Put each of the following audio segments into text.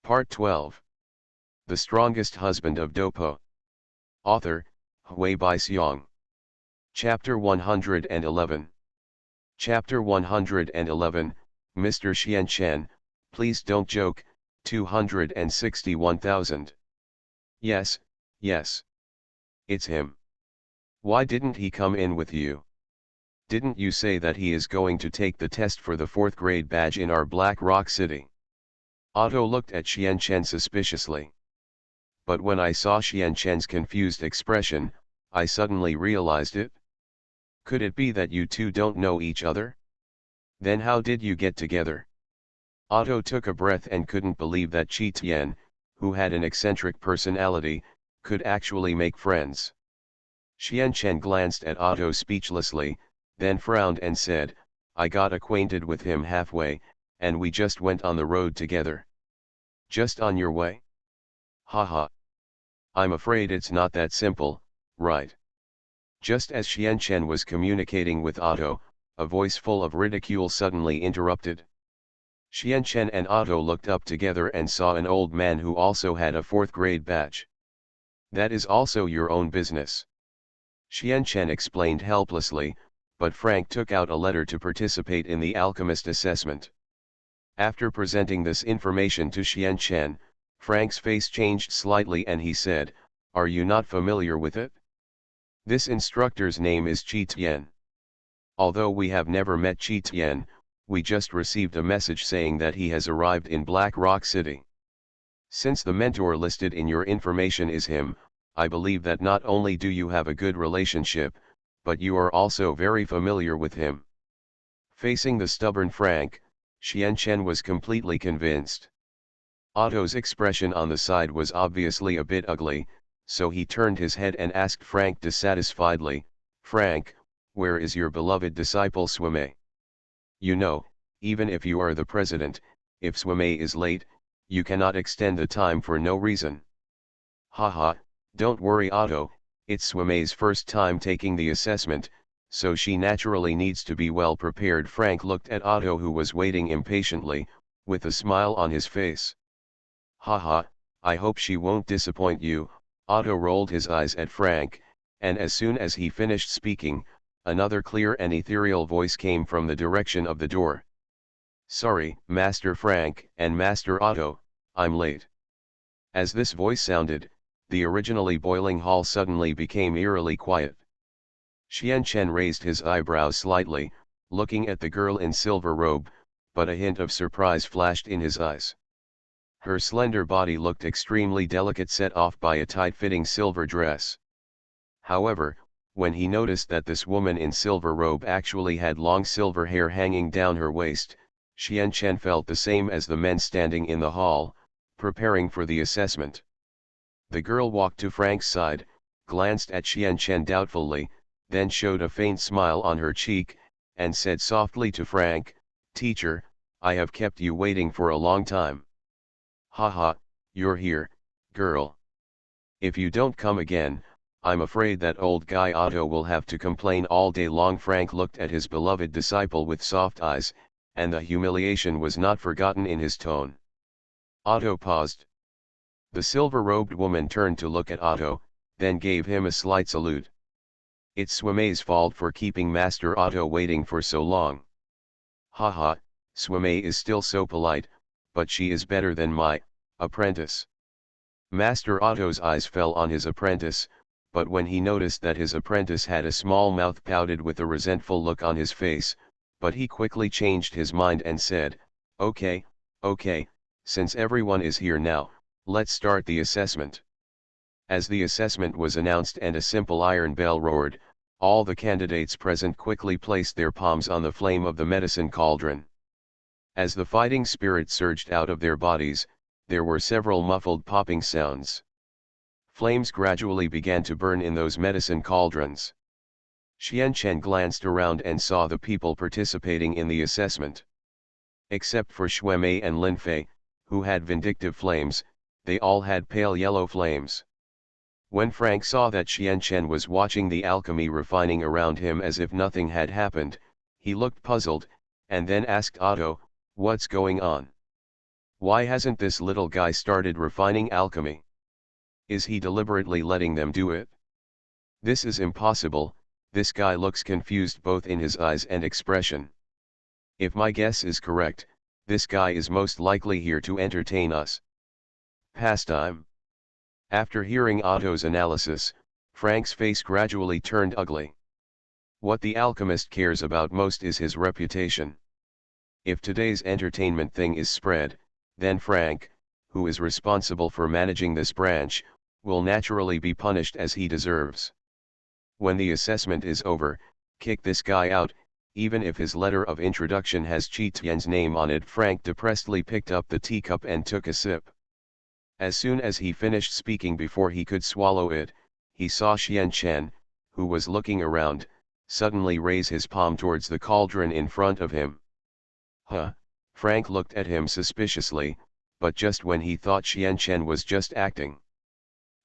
Part 12. The Strongest Husband of Dopo. Author, Hui Baixiong. Chapter 111. Chapter 111, Mr. Xianchen, please don't joke, 261,000. Yes, yes. It's him. Why didn't he come in with you? Didn't you say that he is going to take the test for the 4th grade badge in our Black Rock City? Otto looked at Xianchen suspiciously. But when I saw Xianchen's confused expression, I suddenly realized it. Could it be that you two don't know each other? Then how did you get together? Otto took a breath and couldn't believe that Qi Tian, who had an eccentric personality, could actually make friends. Xianchen glanced at Otto speechlessly, then frowned and said, I got acquainted with him halfway, and we just went on the road together. Just on your way? Haha. I'm afraid it's not that simple, right? Just as Xianchen was communicating with Otto, a voice full of ridicule suddenly interrupted. Xianchen and Otto looked up together and saw an old man who also had a 4th grade badge. That is also your own business. Xianchen explained helplessly, but Frank took out a letter to participate in the alchemist assessment. After presenting this information to Xianchen, Frank's face changed slightly and he said, Are you not familiar with it? This instructor's name is Qi Tian. Although we have never met Qi Tian, we just received a message saying that he has arrived in Black Rock City. Since the mentor listed in your information is him, I believe that not only do you have a good relationship, but you are also very familiar with him. Facing the stubborn Frank, Xianchen was completely convinced. Otto's expression on the side was obviously a bit ugly, so he turned his head and asked Frank dissatisfiedly, Frank, where is your beloved disciple Swame? You know, even if you are the president, if Swame is late, you cannot extend the time for no reason. Haha, don't worry Otto, it's Swame's first time taking the assessment, so she naturally needs to be well prepared. Frank looked at Otto who was waiting impatiently, with a smile on his face. Haha, I hope she won't disappoint you. Otto rolled his eyes at Frank, and as soon as he finished speaking, another clear and ethereal voice came from the direction of the door. Sorry, Master Frank and Master Otto, I'm late. As this voice sounded, the originally boiling hall suddenly became eerily quiet. Xianchen raised his eyebrows slightly, looking at the girl in silver robe, but a hint of surprise flashed in his eyes. Her slender body looked extremely delicate, set off by a tight-fitting silver dress. However, when he noticed that this woman in silver robe actually had long silver hair hanging down her waist, Xianchen felt the same as the men standing in the hall, preparing for the assessment. The girl walked to Frank's side, glanced at Xianchen doubtfully, then showed a faint smile on her cheek, and said softly to Frank, Teacher, I have kept you waiting for a long time. Haha, you're here, girl. If you don't come again, I'm afraid that old guy Otto will have to complain all day long. Frank looked at his beloved disciple with soft eyes, and the humiliation was not forgotten in his tone. Otto paused. The silver-robed woman turned to look at Otto, then gave him a slight salute. It's Swame's fault for keeping Master Otto waiting for so long. Haha, Swame is still so polite, but she is better than my apprentice. Master Otto's eyes fell on his apprentice, but when he noticed that his apprentice had a small mouth, pouted with a resentful look on his face, but he quickly changed his mind and said, Okay, since everyone is here now, let's start the assessment. As the assessment was announced and a simple iron bell roared, all the candidates present quickly placed their palms on the flame of the medicine cauldron. As the fighting spirit surged out of their bodies, there were several muffled popping sounds. Flames gradually began to burn in those medicine cauldrons. Xianchen glanced around and saw the people participating in the assessment. Except for Shuemei and Linfei, who had vindictive flames, they all had pale yellow flames. When Frank saw that Xianchen was watching the alchemy refining around him as if nothing had happened, he looked puzzled, and then asked Otto, What's going on? Why hasn't this little guy started refining alchemy? Is he deliberately letting them do it? This is impossible. This guy looks confused both in his eyes and expression. If my guess is correct, this guy is most likely here to entertain us. Pastime. After hearing Otto's analysis, Frank's face gradually turned ugly. What the alchemist cares about most is his reputation. If today's entertainment thing is spread, then Frank, who is responsible for managing this branch, will naturally be punished as he deserves. When the assessment is over, kick this guy out, even if his letter of introduction has Chi Tian's name on it. Frank depressedly picked up the teacup and took a sip. As soon as he finished speaking, before he could swallow it, he saw Xian Chen, who was looking around, suddenly raise his palm towards the cauldron in front of him. Huh? Frank looked at him suspiciously, but just when he thought Xian Chen was just acting.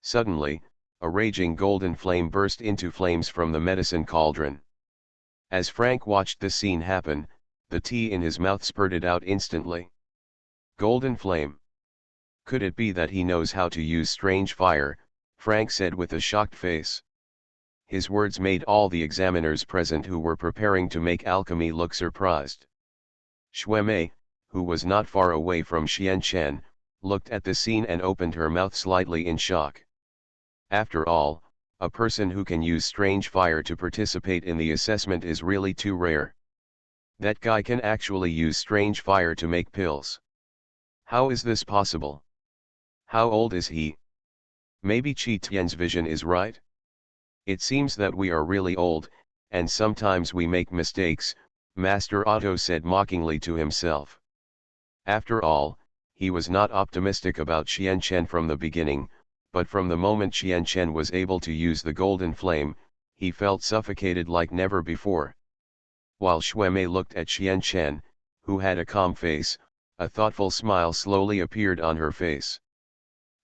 Suddenly, a raging golden flame burst into flames from the medicine cauldron. As Frank watched the scene happen, the tea in his mouth spurted out instantly. Golden flame. Could it be that he knows how to use strange fire? Frank said with a shocked face. His words made all the examiners present who were preparing to make alchemy look surprised. Shuemei, who was not far away from Xian Chen, looked at the scene and opened her mouth slightly in shock. After all, a person who can use strange fire to participate in the assessment is really too rare. That guy can actually use strange fire to make pills. How is this possible? How old is he? Maybe Chi Tian's vision is right? It seems that we are really old, and sometimes we make mistakes, Master Otto said mockingly to himself. After all, he was not optimistic about Xian Chen from the beginning, but from the moment Xian Chen was able to use the golden flame, he felt suffocated like never before. While Shuemei looked at Xian Chen, who had a calm face, a thoughtful smile slowly appeared on her face.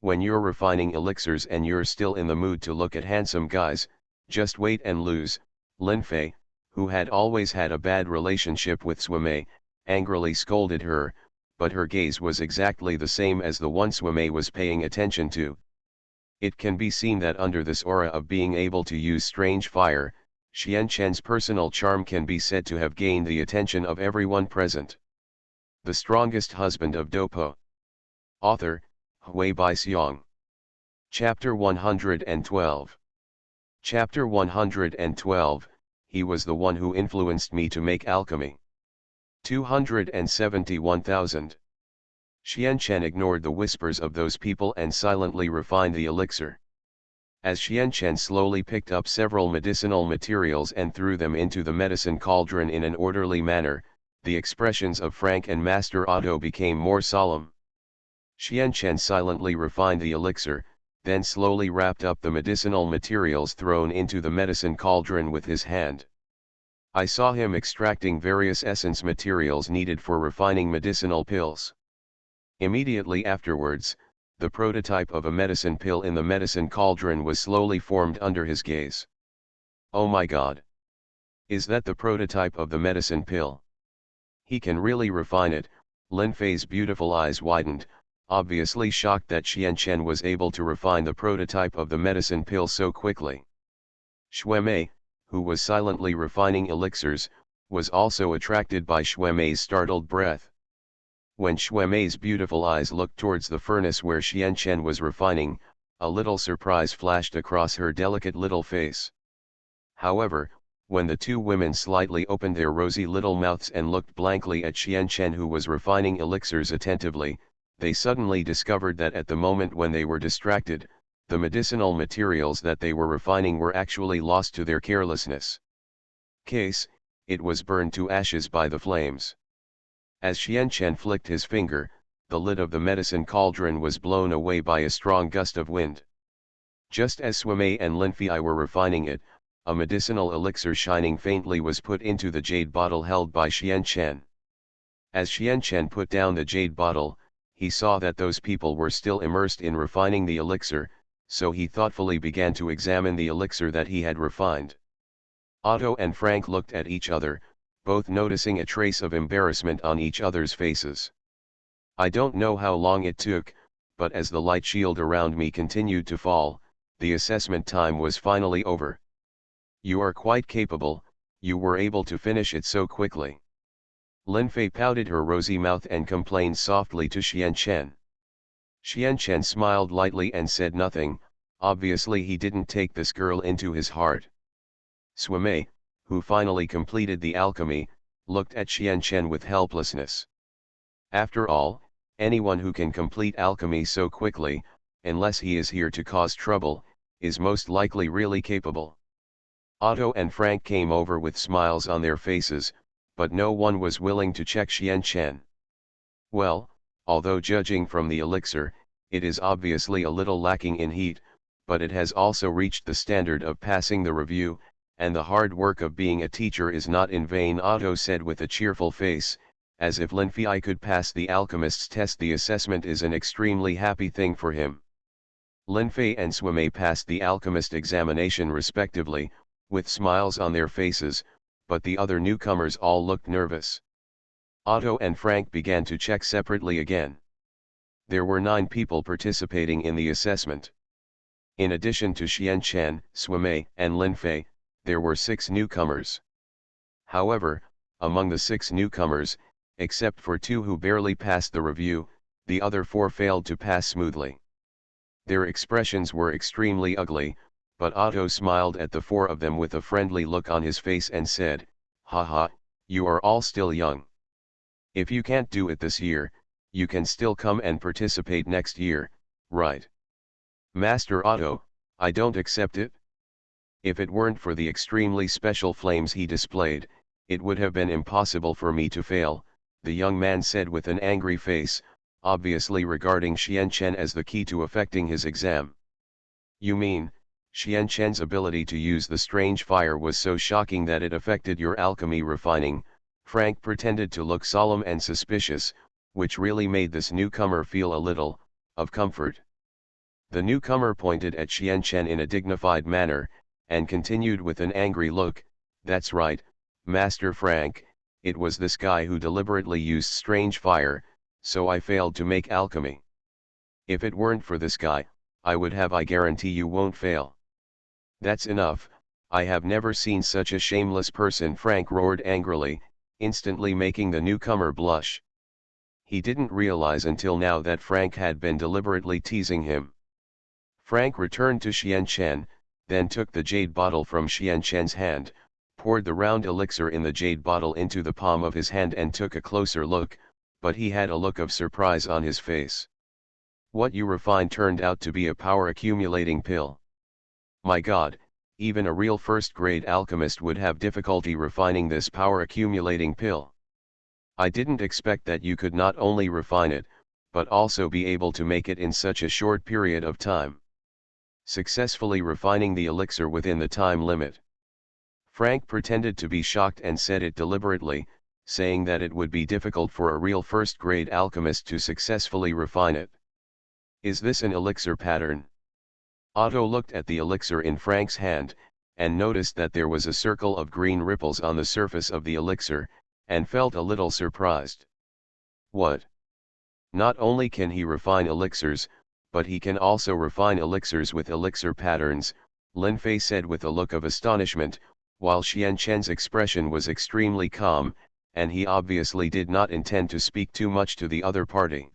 When you're refining elixirs and you're still in the mood to look at handsome guys, just wait and lose. Lin Fei, who had always had a bad relationship with Shuemei, angrily scolded her, but her gaze was exactly the same as the one Shuemei was paying attention to. It can be seen that under this aura of being able to use strange fire, Xian Chen's personal charm can be said to have gained the attention of everyone present. The Strongest Husband of Dopo. Author, Hui Baixiang. Chapter 112. Chapter 112, He was the one who influenced me to make alchemy. 271,000. Xian Chen ignored the whispers of those people and silently refined the elixir. As Xian Chen slowly picked up several medicinal materials and threw them into the medicine cauldron in an orderly manner, the expressions of Frank and Master Otto became more solemn. Xian Chen silently refined the elixir, then slowly wrapped up the medicinal materials thrown into the medicine cauldron with his hand. I saw him extracting various essence materials needed for refining medicinal pills. Immediately afterwards, the prototype of a medicine pill in the medicine cauldron was slowly formed under his gaze. Oh my God! Is that the prototype of the medicine pill? He can really refine it. Lin Fei's beautiful eyes widened, obviously shocked that Xian Chen was able to refine the prototype of the medicine pill so quickly. Shuemei, who was silently refining elixirs, was also attracted by Shuemei's startled breath. When Shuemei's beautiful eyes looked towards the furnace where Xian Chen was refining, a little surprise flashed across her delicate little face. However, when the two women slightly opened their rosy little mouths and looked blankly at Xian Chen, who was refining elixirs attentively, they suddenly discovered that at the moment when they were distracted, the medicinal materials that they were refining were actually lost to their carelessness. It was burned to ashes by the flames. As Xian Chen flicked his finger, the lid of the medicine cauldron was blown away by a strong gust of wind. Just as Shuemei and Lin Fei were refining it, a medicinal elixir shining faintly was put into the jade bottle held by Xian Chen. As Xian Chen put down the jade bottle, he saw that those people were still immersed in refining the elixir, so he thoughtfully began to examine the elixir that he had refined. Otto and Frank looked at each other, both noticing a trace of embarrassment on each other's faces. I don't know how long it took, but as the light shield around me continued to fall, the assessment time was finally over. You are quite capable, you were able to finish it so quickly. Linfei pouted her rosy mouth and complained softly to Xianchen. Xianchen smiled lightly and said nothing. Obviously he didn't take this girl into his heart. Sui-mei, who finally completed the alchemy, looked at Xianchen with helplessness. After all, anyone who can complete alchemy so quickly, unless he is here to cause trouble, is most likely really capable. Otto and Frank came over with smiles on their faces, but no one was willing to check Xianchen. Well, although judging from the elixir, it is obviously a little lacking in heat, but it has also reached the standard of passing the review, and the hard work of being a teacher is not in vain, Otto said with a cheerful face. As if Linfei could pass the alchemist's test, the assessment is an extremely happy thing for him. Linfei and Sui-mei passed the alchemist examination respectively, with smiles on their faces, but the other newcomers all looked nervous. Otto and Frank began to check separately again. There were 9 people participating in the assessment. In addition to Xianchen, Sui-mei, and Linfei, there were 6 newcomers. However, among the 6 newcomers, except for 2 who barely passed the review, the other 4 failed to pass smoothly. Their expressions were extremely ugly, but Otto smiled at the 4 of them with a friendly look on his face and said, "Haha, you are all still young. If you can't do it this year, you can still come and participate next year, right? Master Otto, I don't accept it. If it weren't for the extremely special flames he displayed, it would have been impossible for me to fail," the young man said with an angry face, obviously regarding Xianchen as the key to affecting his exam. "You mean, Xianchen's ability to use the strange fire was so shocking that it affected your alchemy refining?" Frank pretended to look solemn and suspicious, which really made this newcomer feel a little of comfort. The newcomer pointed at Xianchen in a dignified manner, and continued with an angry look, "That's right, Master Frank, it was this guy who deliberately used strange fire, so I failed to make alchemy. If it weren't for this guy, I guarantee you won't fail." "That's enough, I have never seen such a shameless person," Frank roared angrily, instantly making the newcomer blush. He didn't realize until now that Frank had been deliberately teasing him. Frank returned to Xianchen, then took the jade bottle from Xianchen's hand, poured the round elixir in the jade bottle into the palm of his hand and took a closer look, but he had a look of surprise on his face. "What you refined turned out to be a power accumulating pill. My God, even a real first-grade alchemist would have difficulty refining this power accumulating pill. I didn't expect that you could not only refine it, but also be able to make it in such a short period of time. Successfully refining the elixir within the time limit." Frank pretended to be shocked and said it deliberately, saying that it would be difficult for a real first-grade alchemist to successfully refine it. "Is this an elixir pattern?" Otto looked at the elixir in Frank's hand, and noticed that there was a circle of green ripples on the surface of the elixir, and felt a little surprised. "What? Not only can he refine elixirs, but he can also refine elixirs with elixir patterns," Linfei said with a look of astonishment, while Xianchen's expression was extremely calm, and he obviously did not intend to speak too much to the other party.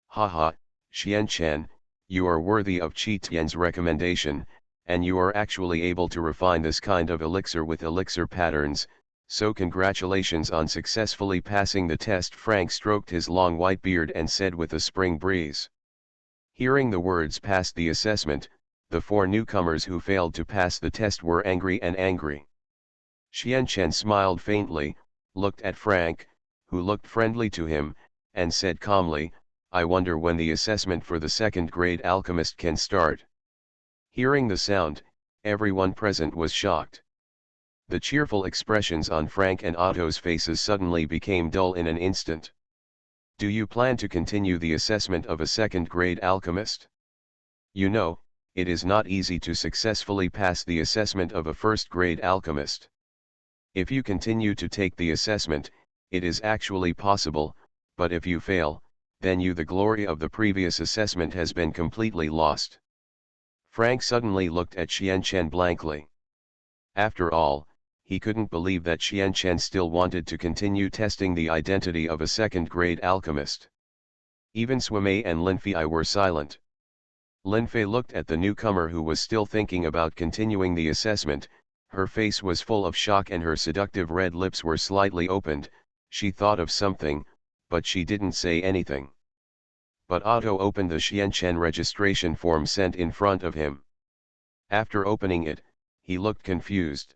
"Haha, Xianchen, you are worthy of Qi Tian's recommendation, and you are actually able to refine this kind of elixir with elixir patterns, so congratulations on successfully passing the test." Frank stroked his long white beard and said with a spring breeze. Hearing the words "pass the assessment," the 4 newcomers who failed to pass the test were angry and angry. Xianchen smiled faintly, looked at Frank, who looked friendly to him, and said calmly, "I wonder when the assessment for the second-grade alchemist can start." Hearing the sound, everyone present was shocked. The cheerful expressions on Frank and Otto's faces suddenly became dull in an instant. "Do you plan to continue the assessment of a second-grade alchemist? You know, it is not easy to successfully pass the assessment of a first-grade alchemist. If you continue to take the assessment, it is actually possible, but if you fail, then the glory of the previous assessment has been completely lost. Frank suddenly looked at Xianchen blankly. After all, he couldn't believe that Xianchen still wanted to continue testing the identity of a second-grade alchemist. Even Sui and Linfei were silent. Linfei looked at the newcomer who was still thinking about continuing the assessment. Her face was full of shock and her seductive red lips were slightly opened. She thought of something, but she didn't say anything. But Otto opened the Xianchen registration form sent in front of him. After opening it, he looked confused.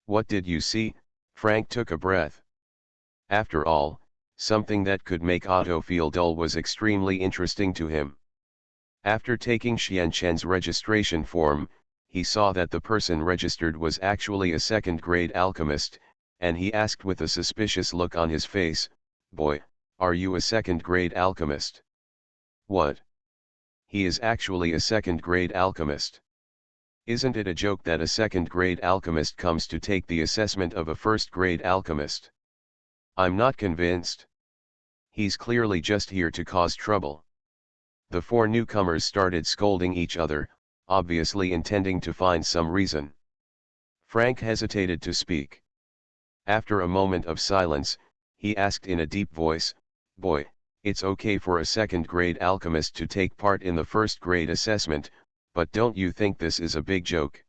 "What did you see?" Frank took a breath. After all, something that could make Otto feel dull was extremely interesting to him. After taking Xianchen's registration form, he saw that the person registered was actually a second-grade alchemist, and he asked with a suspicious look on his face, "Boy, are you a second-grade alchemist?" "What? He is actually a second-grade alchemist. Isn't it a joke that a second-grade alchemist comes to take the assessment of a first-grade alchemist? I'm not convinced. He's clearly just here to cause trouble." The four newcomers started scolding each other, obviously intending to find some reason. Frank hesitated to speak. After a moment of silence, he asked in a deep voice, "Boy, it's okay for a second-grade alchemist to take part in the first-grade assessment, but don't you think this is a big joke?"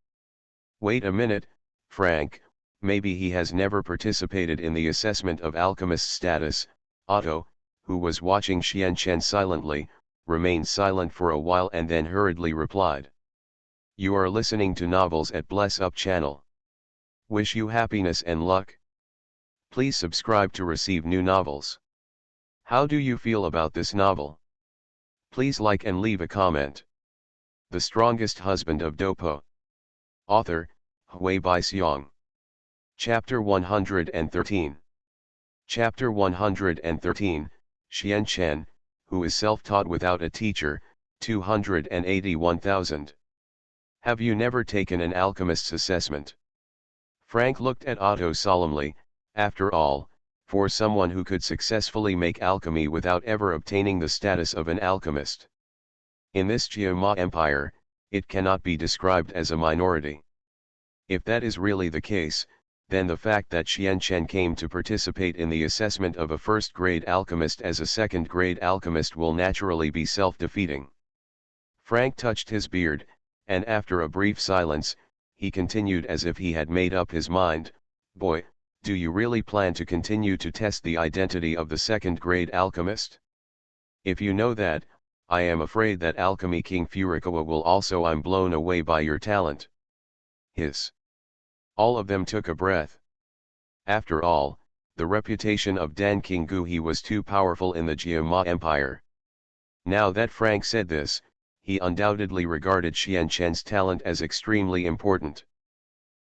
"Wait a minute, Frank, maybe he has never participated in the assessment of alchemist status." Otto, who was watching Xianchen silently, remained silent for a while and then hurriedly replied, "You are listening to Novels at Bless Up channel. Wish you happiness and luck. Please subscribe to receive new novels. How do you feel about this novel? Please like and leave a comment." The Strongest Husband of Dopo. Author, Hui Baixiong. Chapter 113. Chapter 113, Xianchen, who is self-taught without a teacher, 281,000. Have you never taken an alchemist's assessment? Frank looked at Otto solemnly. After all, for someone who could successfully make alchemy without ever obtaining the status of an alchemist in this Jiama Empire, it cannot be described as a minority. If that is really the case, then the fact that Xianchen came to participate in the assessment of a first-grade alchemist as a second-grade alchemist will naturally be self-defeating. Frank touched his beard, and after a brief silence, he continued as if he had made up his mind, "Boy, do you really plan to continue to test the identity of the second-grade alchemist? If you know that, I am afraid that Alchemy King Furukawa will also. I'm blown away by your talent." Hiss. All of them took a breath. After all, the reputation of Dan King Guhi was too powerful in the Jiama Empire. Now that Frank said this, he undoubtedly regarded Xianchen's talent as extremely important.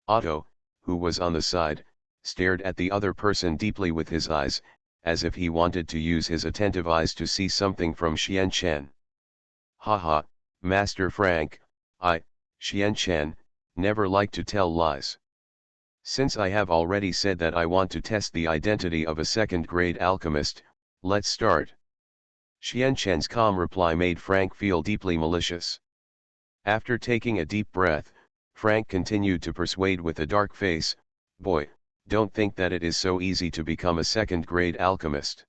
Otto, who was on the side, stared at the other person deeply with his eyes, as if he wanted to use his attentive eyes to see something from Xianchen. "Haha, Master Frank, Xianchen, never like to tell lies. Since I have already said that I want to test the identity of a second-grade alchemist, let's start." Xianchen's calm reply made Frank feel deeply malicious. After taking a deep breath, Frank continued to persuade with a dark face, "Boy, don't think that it is so easy to become a second-grade alchemist.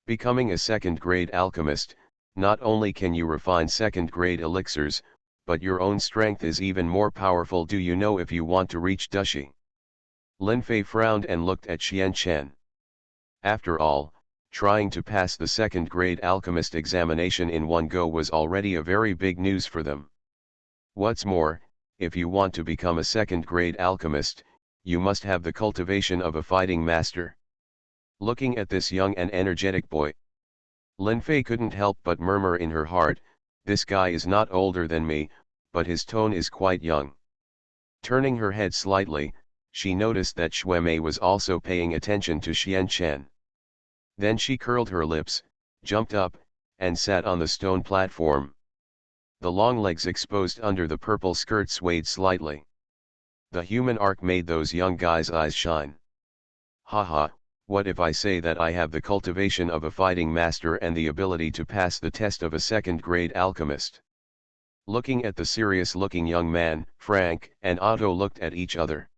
Becoming a second-grade alchemist, not only can you refine second-grade elixirs, but your own strength is even more powerful. Do you know if you want to reach Dushi?" Linfei frowned and looked at Xianchen. After all, trying to pass the second-grade alchemist examination in one go was already a very big news for them. What's more, if you want to become a second-grade alchemist, you must have the cultivation of a fighting master. Looking at this young and energetic boy, Linfei couldn't help but murmur in her heart, "This guy is not older than me, but his tone is quite young." Turning her head slightly, she noticed that Shui was also paying attention to Xianchen. Then she curled her lips, jumped up, and sat on the stone platform. The long legs exposed under the purple skirt swayed slightly. The human arc made those young guys' eyes shine. "Haha, What if I say that I have the cultivation of a fighting master and the ability to pass the test of a second-grade alchemist? Looking at the serious-looking young man, Frank and Otto looked at each other.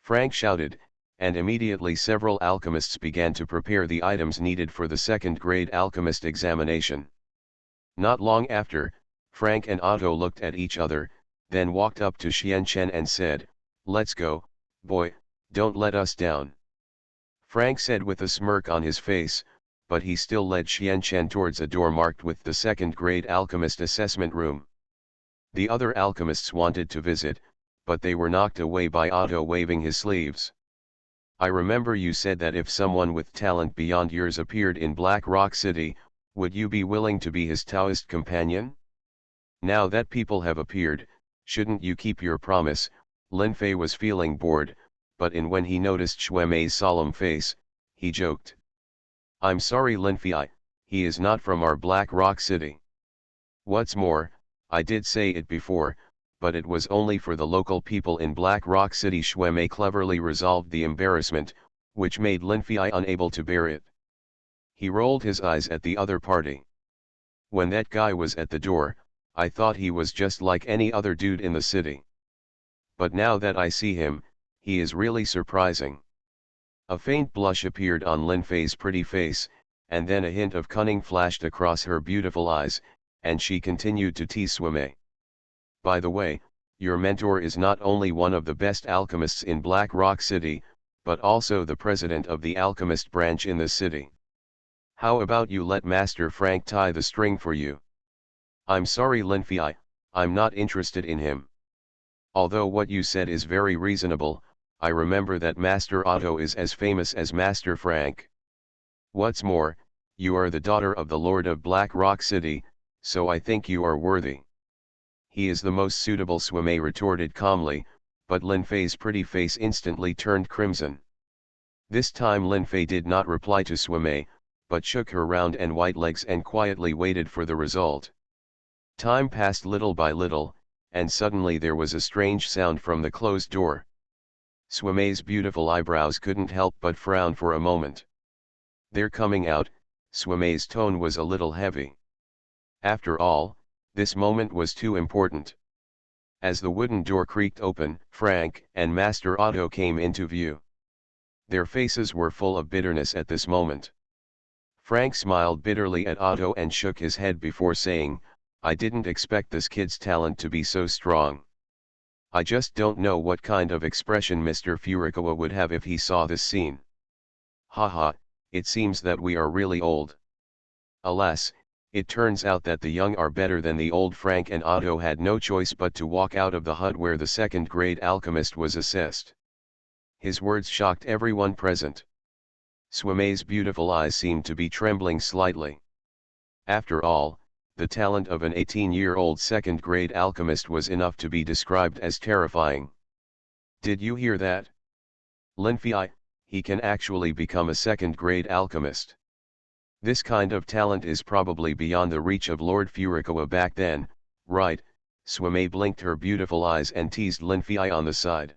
Frank shouted, and immediately several alchemists began to prepare the items needed for the second-grade alchemist examination. Not long after, Frank and Otto looked at each other, then walked up to Xianchen and said, "Let's go, boy, don't let us down." Frank said with a smirk on his face, but he still led Xianchen towards a door marked with the second-grade alchemist assessment room. The other alchemists wanted to visit, but they were knocked away by Otto waving his sleeves. "I remember you said that if someone with talent beyond yours appeared in Black Rock City, would you be willing to be his Taoist companion? Now that people have appeared, shouldn't you keep your promise?" Lin Fei was feeling bored, but when he noticed Xue Mei's solemn face, he joked. "I'm sorry Lin Fei, he is not from our Black Rock City. What's more, I did say it before, but it was only for the local people in Black Rock City." Xue Mei cleverly resolved the embarrassment, which made Lin Fei unable to bear it. He rolled his eyes at the other party. "When that guy was at the door, I thought he was just like any other dude in the city. But now that I see him, he is really surprising." A faint blush appeared on Lin Fei's pretty face, and then a hint of cunning flashed across her beautiful eyes, and she continued to tease Xue Mei. "By the way, your mentor is not only one of the best alchemists in Black Rock City, but also the president of the alchemist branch in the city. How about you let Master Frank tie the string for you?" "I'm sorry Lin Fei, I'm not interested in him. Although what you said is very reasonable, I remember that Master Otto is as famous as Master Frank. What's more, you are the daughter of the Lord of Black Rock City, so I think you are worthy." "He is the most suitable," Xue Mei retorted calmly, but Lin Fei's pretty face instantly turned crimson. This time Lin Fei did not reply to Xue Mei, but shook her round and white legs and quietly waited for the result. Time passed little by little, and suddenly there was a strange sound from the closed door. Xue Mei's beautiful eyebrows couldn't help but frown for a moment. "They're coming out." Xue Mei's tone was a little heavy. After all, this moment was too important. As the wooden door creaked open, Frank and Master Otto came into view. Their faces were full of bitterness at this moment. Frank smiled bitterly at Otto and shook his head before saying, "I didn't expect this kid's talent to be so strong. I just don't know what kind of expression Mr. Furukawa would have if he saw this scene. Haha, it seems that we are really old." Alas, it turns out that the young are better than the old. Frank and Otto had no choice but to walk out of the hut where the second-grade alchemist was assessed. His words shocked everyone present. Xue Mei's beautiful eyes seemed to be trembling slightly. After all, the talent of an 18-year-old second-grade alchemist was enough to be described as terrifying. "Did you hear that? Lin Fei, he can actually become a second-grade alchemist. This kind of talent is probably beyond the reach of Lord Furukawa back then, right?" Xue Mei blinked her beautiful eyes and teased Lin Fei on the side.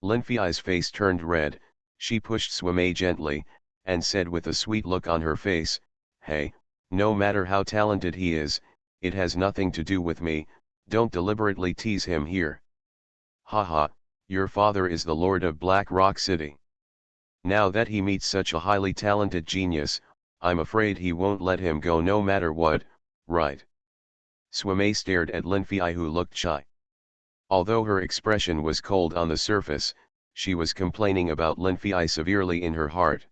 Lin Fei's face turned red. She pushed Xue Mei gently, and said with a sweet look on her face, "Hey, no matter how talented he is, it has nothing to do with me, don't deliberately tease him here. Haha, your father is the Lord of Black Rock City. Now that he meets such a highly talented genius, I'm afraid he won't let him go no matter what, right?" Xue Mei stared at Lin Fei, who looked shy. Although her expression was cold on the surface, she was complaining about Lin Fei severely in her heart.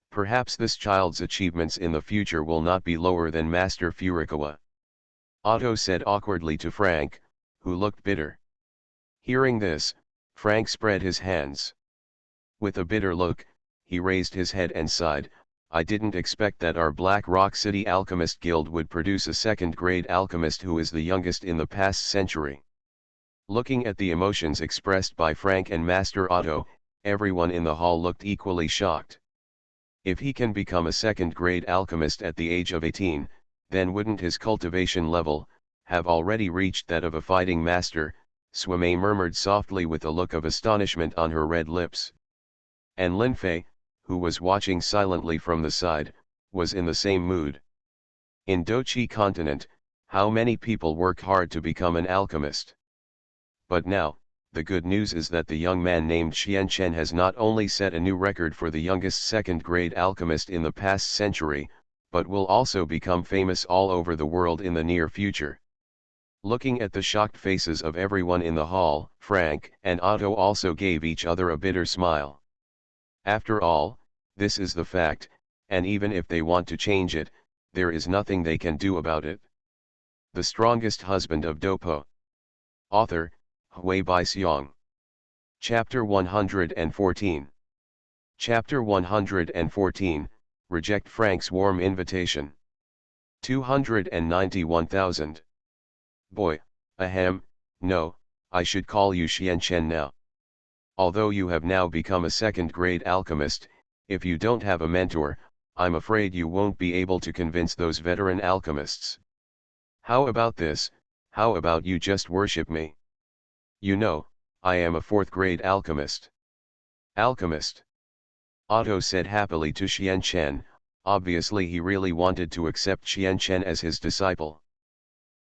Perhaps this child's achievements in the future will not be lower than Master Furukawa. Otto said awkwardly to Frank, who looked bitter. Hearing this, Frank spread his hands. With a bitter look, he raised his head and sighed, "I didn't expect that our Black Rock City Alchemist Guild would produce a second-grade alchemist who is the youngest in the past century." Looking at the emotions expressed by Frank and Master Otto, everyone in the hall looked equally shocked. If he can become a second-grade alchemist at the age of 18, then wouldn't his cultivation level have already reached that of a fighting master? Xue Mei murmured softly with a look of astonishment on her red lips. And Lin Fei, who was watching silently from the side, was in the same mood. In Dochi continent, how many people work hard to become an alchemist? But now, the good news is that the young man named Xian Chen has not only set a new record for the youngest second-grade alchemist in the past century, but will also become famous all over the world in the near future. Looking at the shocked faces of everyone in the hall, Frank and Otto also gave each other a bitter smile. After all, this is the fact, and even if they want to change it, there is nothing they can do about it. The Strongest Husband of Dopo. Author, Hui Baixiong. Chapter 114. Chapter 114, Reject Frank's Warm Invitation. 291,000. Boy, ahem, no, I should call you Xian Chen now. Although you have now become a second-grade alchemist, if you don't have a mentor, I'm afraid you won't be able to convince those veteran alchemists. How about this? How about you just worship me? You know, I am a fourth-grade alchemist. Alchemist. Otto said happily to Xian Chen. Obviously he really wanted to accept Xian Chen as his disciple.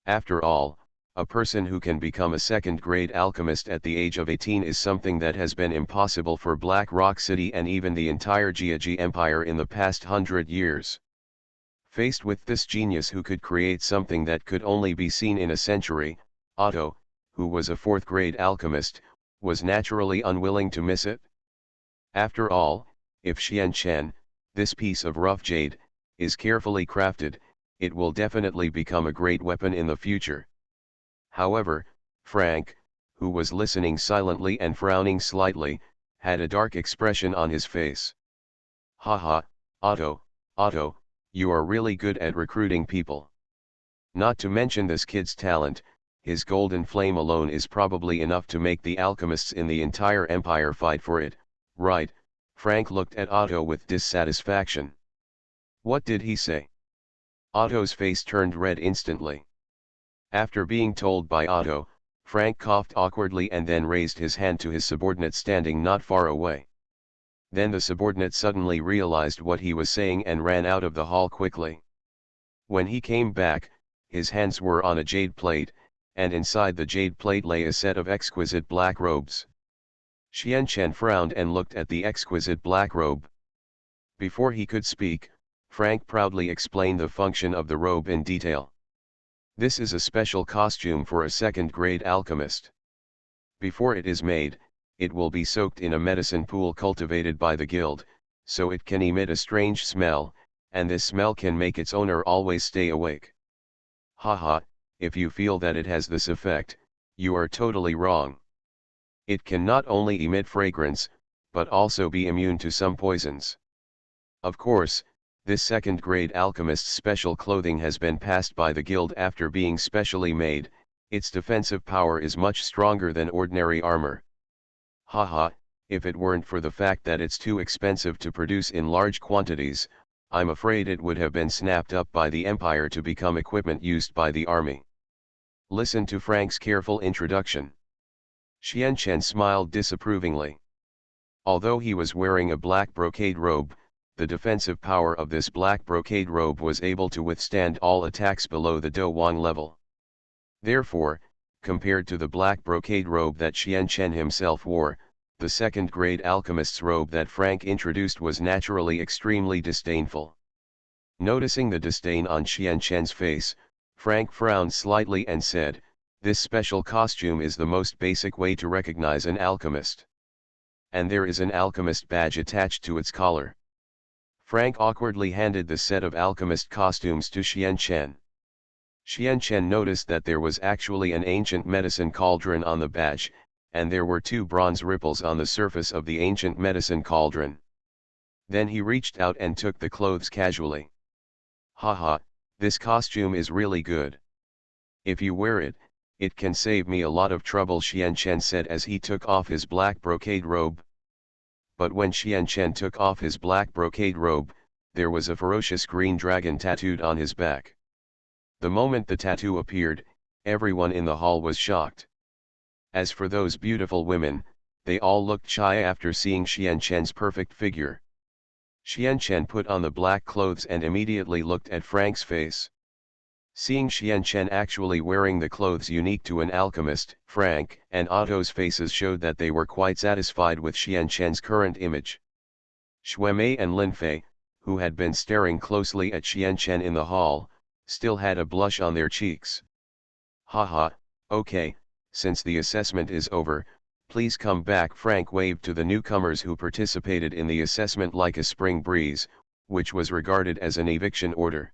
After all, a person who can become a second-grade alchemist at the age of 18 is something that has been impossible for Black Rock City and even the entire Jiaji Empire in the past 100 years. Faced with this genius who could create something that could only be seen in a century, Otto, who was a fourth-grade alchemist, was naturally unwilling to miss it. After all, if Xian Chen, this piece of rough jade, is carefully crafted, it will definitely become a great weapon in the future. However, Frank, who was listening silently and frowning slightly, had a dark expression on his face. Haha, Otto, you are really good at recruiting people. Not to mention this kid's talent, his golden flame alone is probably enough to make the alchemists in the entire empire fight for it, right? Frank looked at Otto with dissatisfaction. What did he say? Otto's face turned red instantly. After being told by Otto, Frank coughed awkwardly and then raised his hand to his subordinate standing not far away. Then the subordinate suddenly realized what he was saying and ran out of the hall quickly. When he came back, his hands were on a jade plate, and inside the jade plate lay a set of exquisite black robes. Xian Chen frowned and looked at the exquisite black robe. Before he could speak, Frank proudly explained the function of the robe in detail. This is a special costume for a second-grade alchemist. Before it is made, it will be soaked in a medicine pool cultivated by the guild, so it can emit a strange smell, and this smell can make its owner always stay awake. Haha, if you feel that it has this effect, you are totally wrong. It can not only emit fragrance, but also be immune to some poisons. Of course, this second-grade alchemist's special clothing has been passed by the guild after being specially made. Its defensive power is much stronger than ordinary armor. Haha, if it weren't for the fact that it's too expensive to produce in large quantities, I'm afraid it would have been snapped up by the Empire to become equipment used by the army. Listen to Frank's careful introduction. Xian Chen smiled disapprovingly. Although he was wearing a black brocade robe, the defensive power of this black brocade robe was able to withstand all attacks below the Do Wang level. Therefore, compared to the black brocade robe that Xian Chen himself wore, the second-grade alchemist's robe that Frank introduced was naturally extremely disdainful. Noticing the disdain on Xian Chen's face, Frank frowned slightly and said, "This special costume is the most basic way to recognize an alchemist. And there is an alchemist badge attached to its collar." Frank awkwardly handed the set of alchemist costumes to Xian Chen. Xian Chen noticed that there was actually an ancient medicine cauldron on the badge, and there were 2 bronze ripples on the surface of the ancient medicine cauldron. Then he reached out and took the clothes casually. Haha, this costume is really good. If you wear it, it can save me a lot of trouble, Xian Chen said as he took off his black brocade robe. But when Xian Chen took off his black brocade robe, there was a ferocious green dragon tattooed on his back. The moment the tattoo appeared, everyone in the hall was shocked. As for those beautiful women, they all looked shy after seeing Xian Chen's perfect figure. Xianchen put on the black clothes and immediately looked at Frank's face. Seeing Xianchen actually wearing the clothes unique to an alchemist, Frank and Otto's faces showed that they were quite satisfied with Xianchen's current image. Shuemei and Linfei, who had been staring closely at Xianchen in the hall, still had a blush on their cheeks. Haha, okay, since the assessment is over, please come back. Frank waved to the newcomers who participated in the assessment like a spring breeze, which was regarded as an eviction order.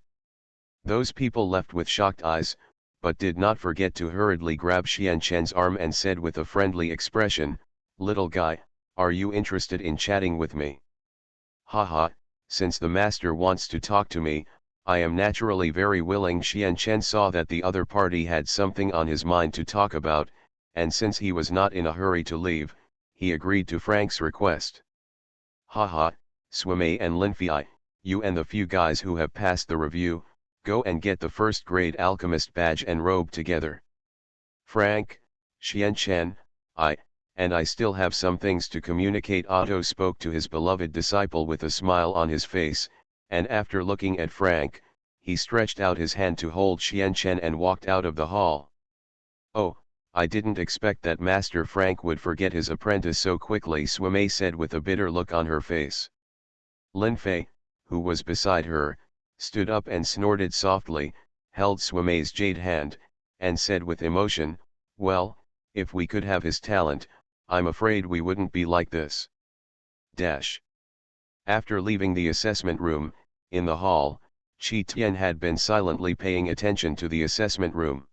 Those people left with shocked eyes, but did not forget to hurriedly grab Xianchen's arm and said with a friendly expression, "Little guy, are you interested in chatting with me?" Haha, since the master wants to talk to me, I am naturally very willing. Xianchen saw that the other party had something on his mind to talk about, and since he was not in a hurry to leave, he agreed to Frank's request. Haha, Swimmei and Linfei, you and the few guys who have passed the review, go and get the first grade alchemist badge and robe together. Frank, Xianchen, and I still have some things to communicate. Otto spoke to his beloved disciple with a smile on his face, and after looking at Frank, he stretched out his hand to hold Xianchen and walked out of the hall. Oh, I didn't expect that Master Frank would forget his apprentice so quickly, Swimmei said with a bitter look on her face. Linfei, who was beside her, stood up and snorted softly, held Swimmei's jade hand, and said with emotion, "Well, if we could have his talent, I'm afraid we wouldn't be like this." After leaving the assessment room, in the hall, Qi Tian had been silently paying attention to the assessment room.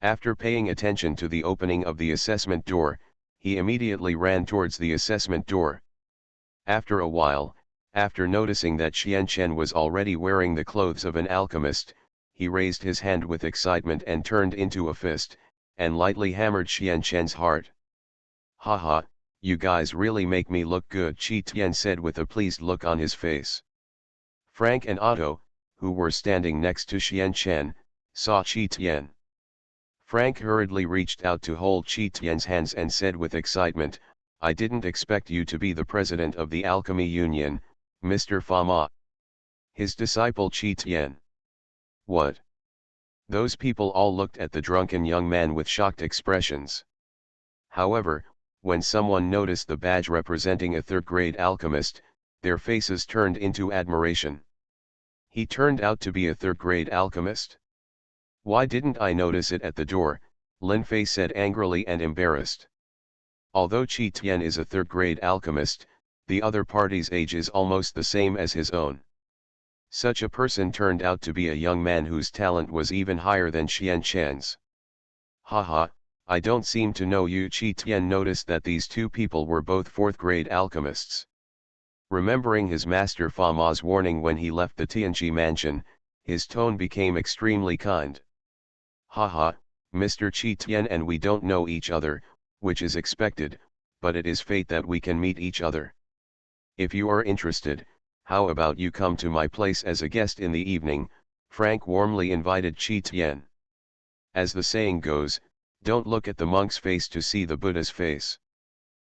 After paying attention to the opening of the assessment door, he immediately ran towards the assessment door. After a while, after noticing that Xianchen was already wearing the clothes of an alchemist, he raised his hand with excitement and turned into a fist, and lightly hammered Xianchen's heart. "Haha, you guys really make me look good," Qi Tian said with a pleased look on his face. Frank and Otto, who were standing next to Xianchen, saw Qi Tian. Frank hurriedly reached out to hold Qi Tian's hands and said with excitement, "I didn't expect you to be the president of the Alchemy Union, Mr. Fama." His disciple Qi Tian. What? Those people all looked at the drunken young man with shocked expressions. However, when someone noticed the badge representing a third-grade alchemist, their faces turned into admiration. He turned out to be a third-grade alchemist? Why didn't I notice it at the door? Linfei said angrily and embarrassed. Although Qi Tian is a third-grade alchemist, the other party's age is almost the same as his own. Such a person turned out to be a young man whose talent was even higher than Xianchen's. Haha, I don't seem to know you. Qi Tian noticed that these two people were both fourth-grade alchemists. Remembering his master Fama's warning when he left the Tianji mansion, his tone became extremely kind. Haha, Mr. Qi Tian and we don't know each other, which is expected, but it is fate that we can meet each other. If you are interested, how about you come to my place as a guest in the evening? Frank warmly invited Qi Tian. As the saying goes, don't look at the monk's face to see the Buddha's face.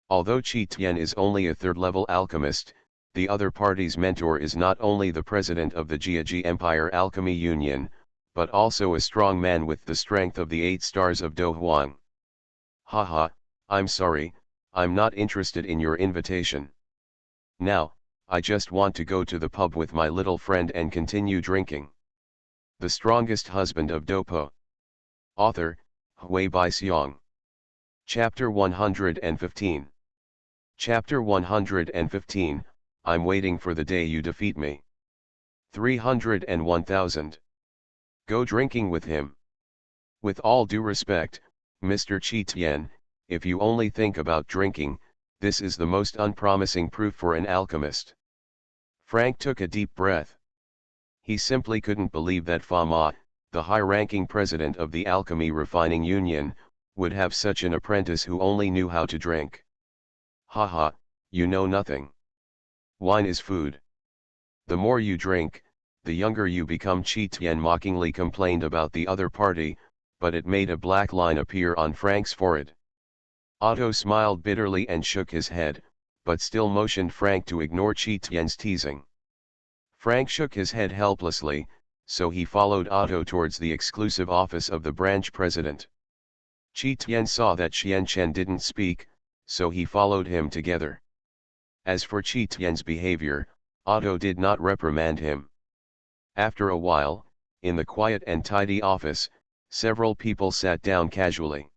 Although Qi Tian is only a third-level alchemist, the other party's mentor is not only the president of the Jiaji Empire Alchemy Union, but also a strong man with the strength of the 8 stars of Do Huang. Haha, I'm sorry, I'm not interested in your invitation. Now, I just want to go to the pub with my little friend and continue drinking. The Strongest Husband of Dopo. Author, Hui Baixiang. Chapter 115. Chapter 115, I'm waiting for the day you defeat me. 301,000. Go drinking with him. With all due respect, Mr. Qi Tian, if you only think about drinking, this is the most unpromising proof for an alchemist. Frank took a deep breath. He simply couldn't believe that Fama, the high-ranking president of the Alchemy Refining Union, would have such an apprentice who only knew how to drink. Haha, you know nothing. Wine is food. The more you drink, the younger you become. Qi Tian mockingly complained about the other party, but it made a black line appear on Frank's forehead. Otto smiled bitterly and shook his head, but still motioned Frank to ignore Chi Tian's teasing. Frank shook his head helplessly, so he followed Otto towards the exclusive office of the branch president. Chi Tian saw that Xian Chen didn't speak, so he followed him together. As for Chi Tian's behavior, Otto did not reprimand him. After a while, in the quiet and tidy office, several people sat down casually.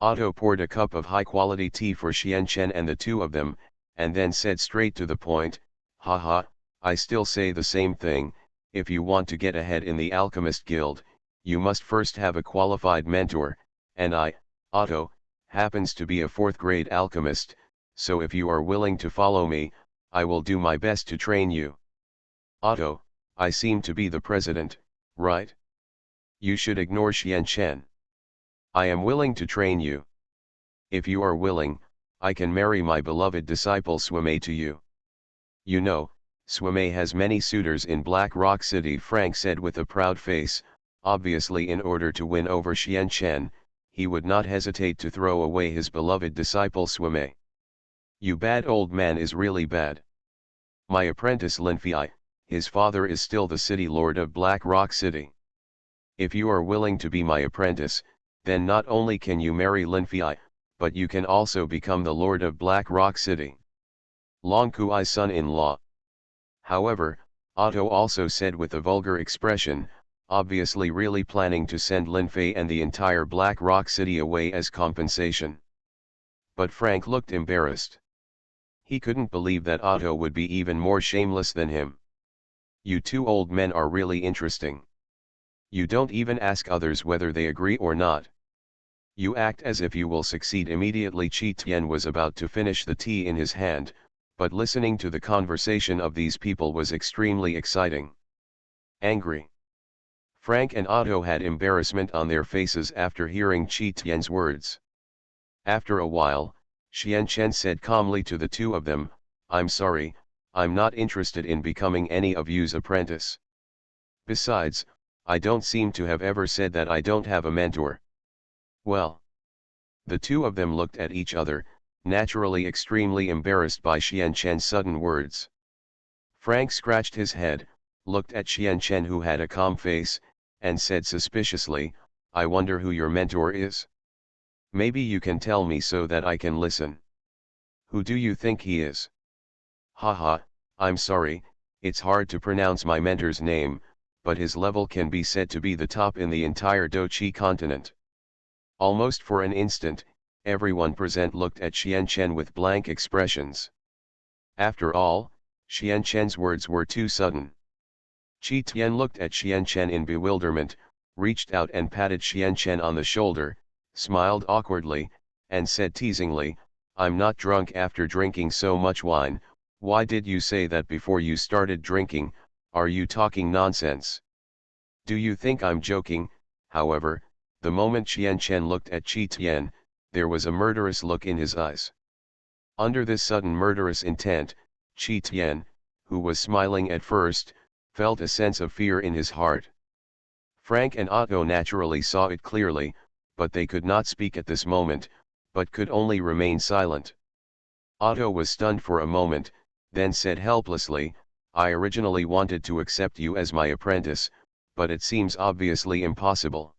Otto poured a cup of high-quality tea for Xian Chen and the two of them, and then said straight to the point, "Haha, I still say the same thing, if you want to get ahead in the Alchemist Guild, you must first have a qualified mentor, and I, Otto, happens to be a fourth-grade alchemist, so if you are willing to follow me, I will do my best to train you." "Otto, I seem to be the president, right? You should ignore Xian Chen. I am willing to train you. If you are willing, I can marry my beloved disciple Swame to you." "You know, Swame has many suitors in Black Rock City," Frank said with a proud face. Obviously, in order to win over Xian Chen, he would not hesitate to throw away his beloved disciple Swame. "You bad old man is really bad. My apprentice Linfei, his father is still the city lord of Black Rock City. If you are willing to be my apprentice, then not only can you marry Linfei, but you can also become the lord of Black Rock City. Long Kui's son-in-law." However, Otto also said with a vulgar expression, obviously really planning to send Linfei and the entire Black Rock City away as compensation. But Frank looked embarrassed. He couldn't believe that Otto would be even more shameless than him. "You two old men are really interesting. You don't even ask others whether they agree or not. You act as if you will succeed immediately." Chi Tian was about to finish the tea in his hand, but listening to the conversation of these people was extremely exciting. Angry. Frank and Otto had embarrassment on their faces after hearing Chi Tian's words. After a while, Xian Chen said calmly to the two of them, "I'm sorry, I'm not interested in becoming any of you's apprentice. Besides, I don't seem to have ever said that I don't have a mentor." "Well." The two of them looked at each other, naturally extremely embarrassed by Xian Chen's sudden words. Frank scratched his head, looked at Xian Chen who had a calm face, and said suspiciously, "I wonder who your mentor is? Maybe you can tell me so that I can listen. Who do you think he is?" "Haha, I'm sorry, it's hard to pronounce my mentor's name, but his level can be said to be the top in the entire Dochi continent." Almost for an instant, everyone present looked at Xian Chen with blank expressions. After all, Xian Chen's words were too sudden. Chi Tian looked at Xian Chen in bewilderment, reached out and patted Xian Chen on the shoulder, smiled awkwardly, and said teasingly, "I'm not drunk after drinking so much wine. Why did you say that before you started drinking? Are you talking nonsense? Do you think I'm joking?" However, the moment Xian Chen looked at Chi Tian, there was a murderous look in his eyes. Under this sudden murderous intent, Chi Tian, who was smiling at first, felt a sense of fear in his heart. Frank and Otto naturally saw it clearly, but they could not speak at this moment, but could only remain silent. Otto was stunned for a moment, then said helplessly, "I originally wanted to accept you as my apprentice, but it seems obviously impossible.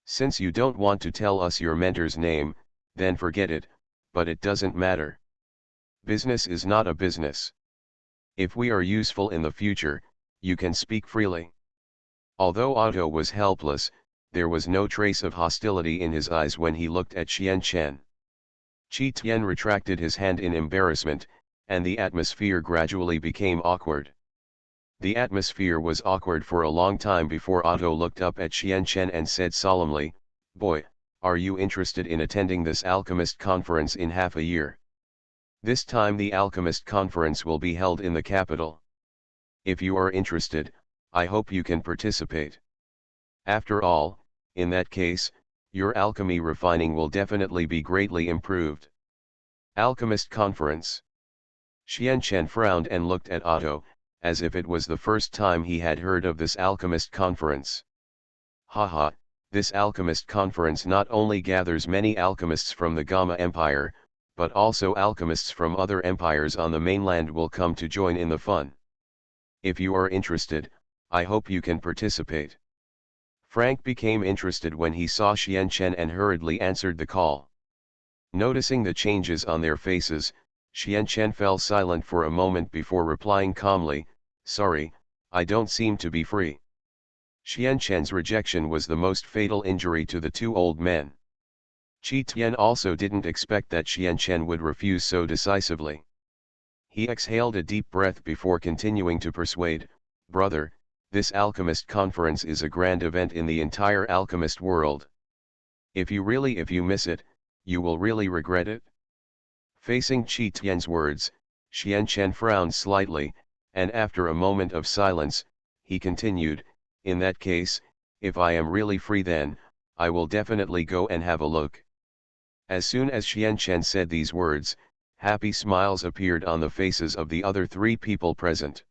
Since you don't want to tell us your mentor's name, then forget it, but it doesn't matter. Business is not a business. If we are useful in the future, you can speak freely." Although Otto was helpless, there was no trace of hostility in his eyes when he looked at Xian Chen. Chi Tian retracted his hand in embarrassment, and the atmosphere gradually became awkward. The atmosphere was awkward for a long time before Otto looked up at Xian Chen and said solemnly, "Boy, are you interested in attending this alchemist conference in half a year? This time the alchemist conference will be held in the capital. If you are interested, I hope you can participate. After all, in that case, your alchemy refining will definitely be greatly improved." Alchemist conference. Xian Chen frowned and looked at Otto, as if it was the first time he had heard of this alchemist conference. "Haha, this alchemist conference not only gathers many alchemists from the Gamma Empire, but also alchemists from other empires on the mainland will come to join in the fun. If you are interested, I hope you can participate. Frank became interested when he saw Xianchen and hurriedly answered the call. Noticing the changes on their faces, Xianchen fell silent for a moment before replying calmly, "Sorry, I don't seem to be free." Xianchen's rejection was the most fatal injury to the two old men. Qi Tian also didn't expect that Xianchen would refuse so decisively. He exhaled a deep breath before continuing to persuade, "Brother, this alchemist conference is a grand event in the entire alchemist world. If you miss it, you will really regret it." Facing Qi Tian's words, Xianchen frowned slightly, and after a moment of silence, he continued, "In that case, if I am really free then, I will definitely go and have a look." As soon as Xianchen said these words, happy smiles appeared on the faces of the other three people present.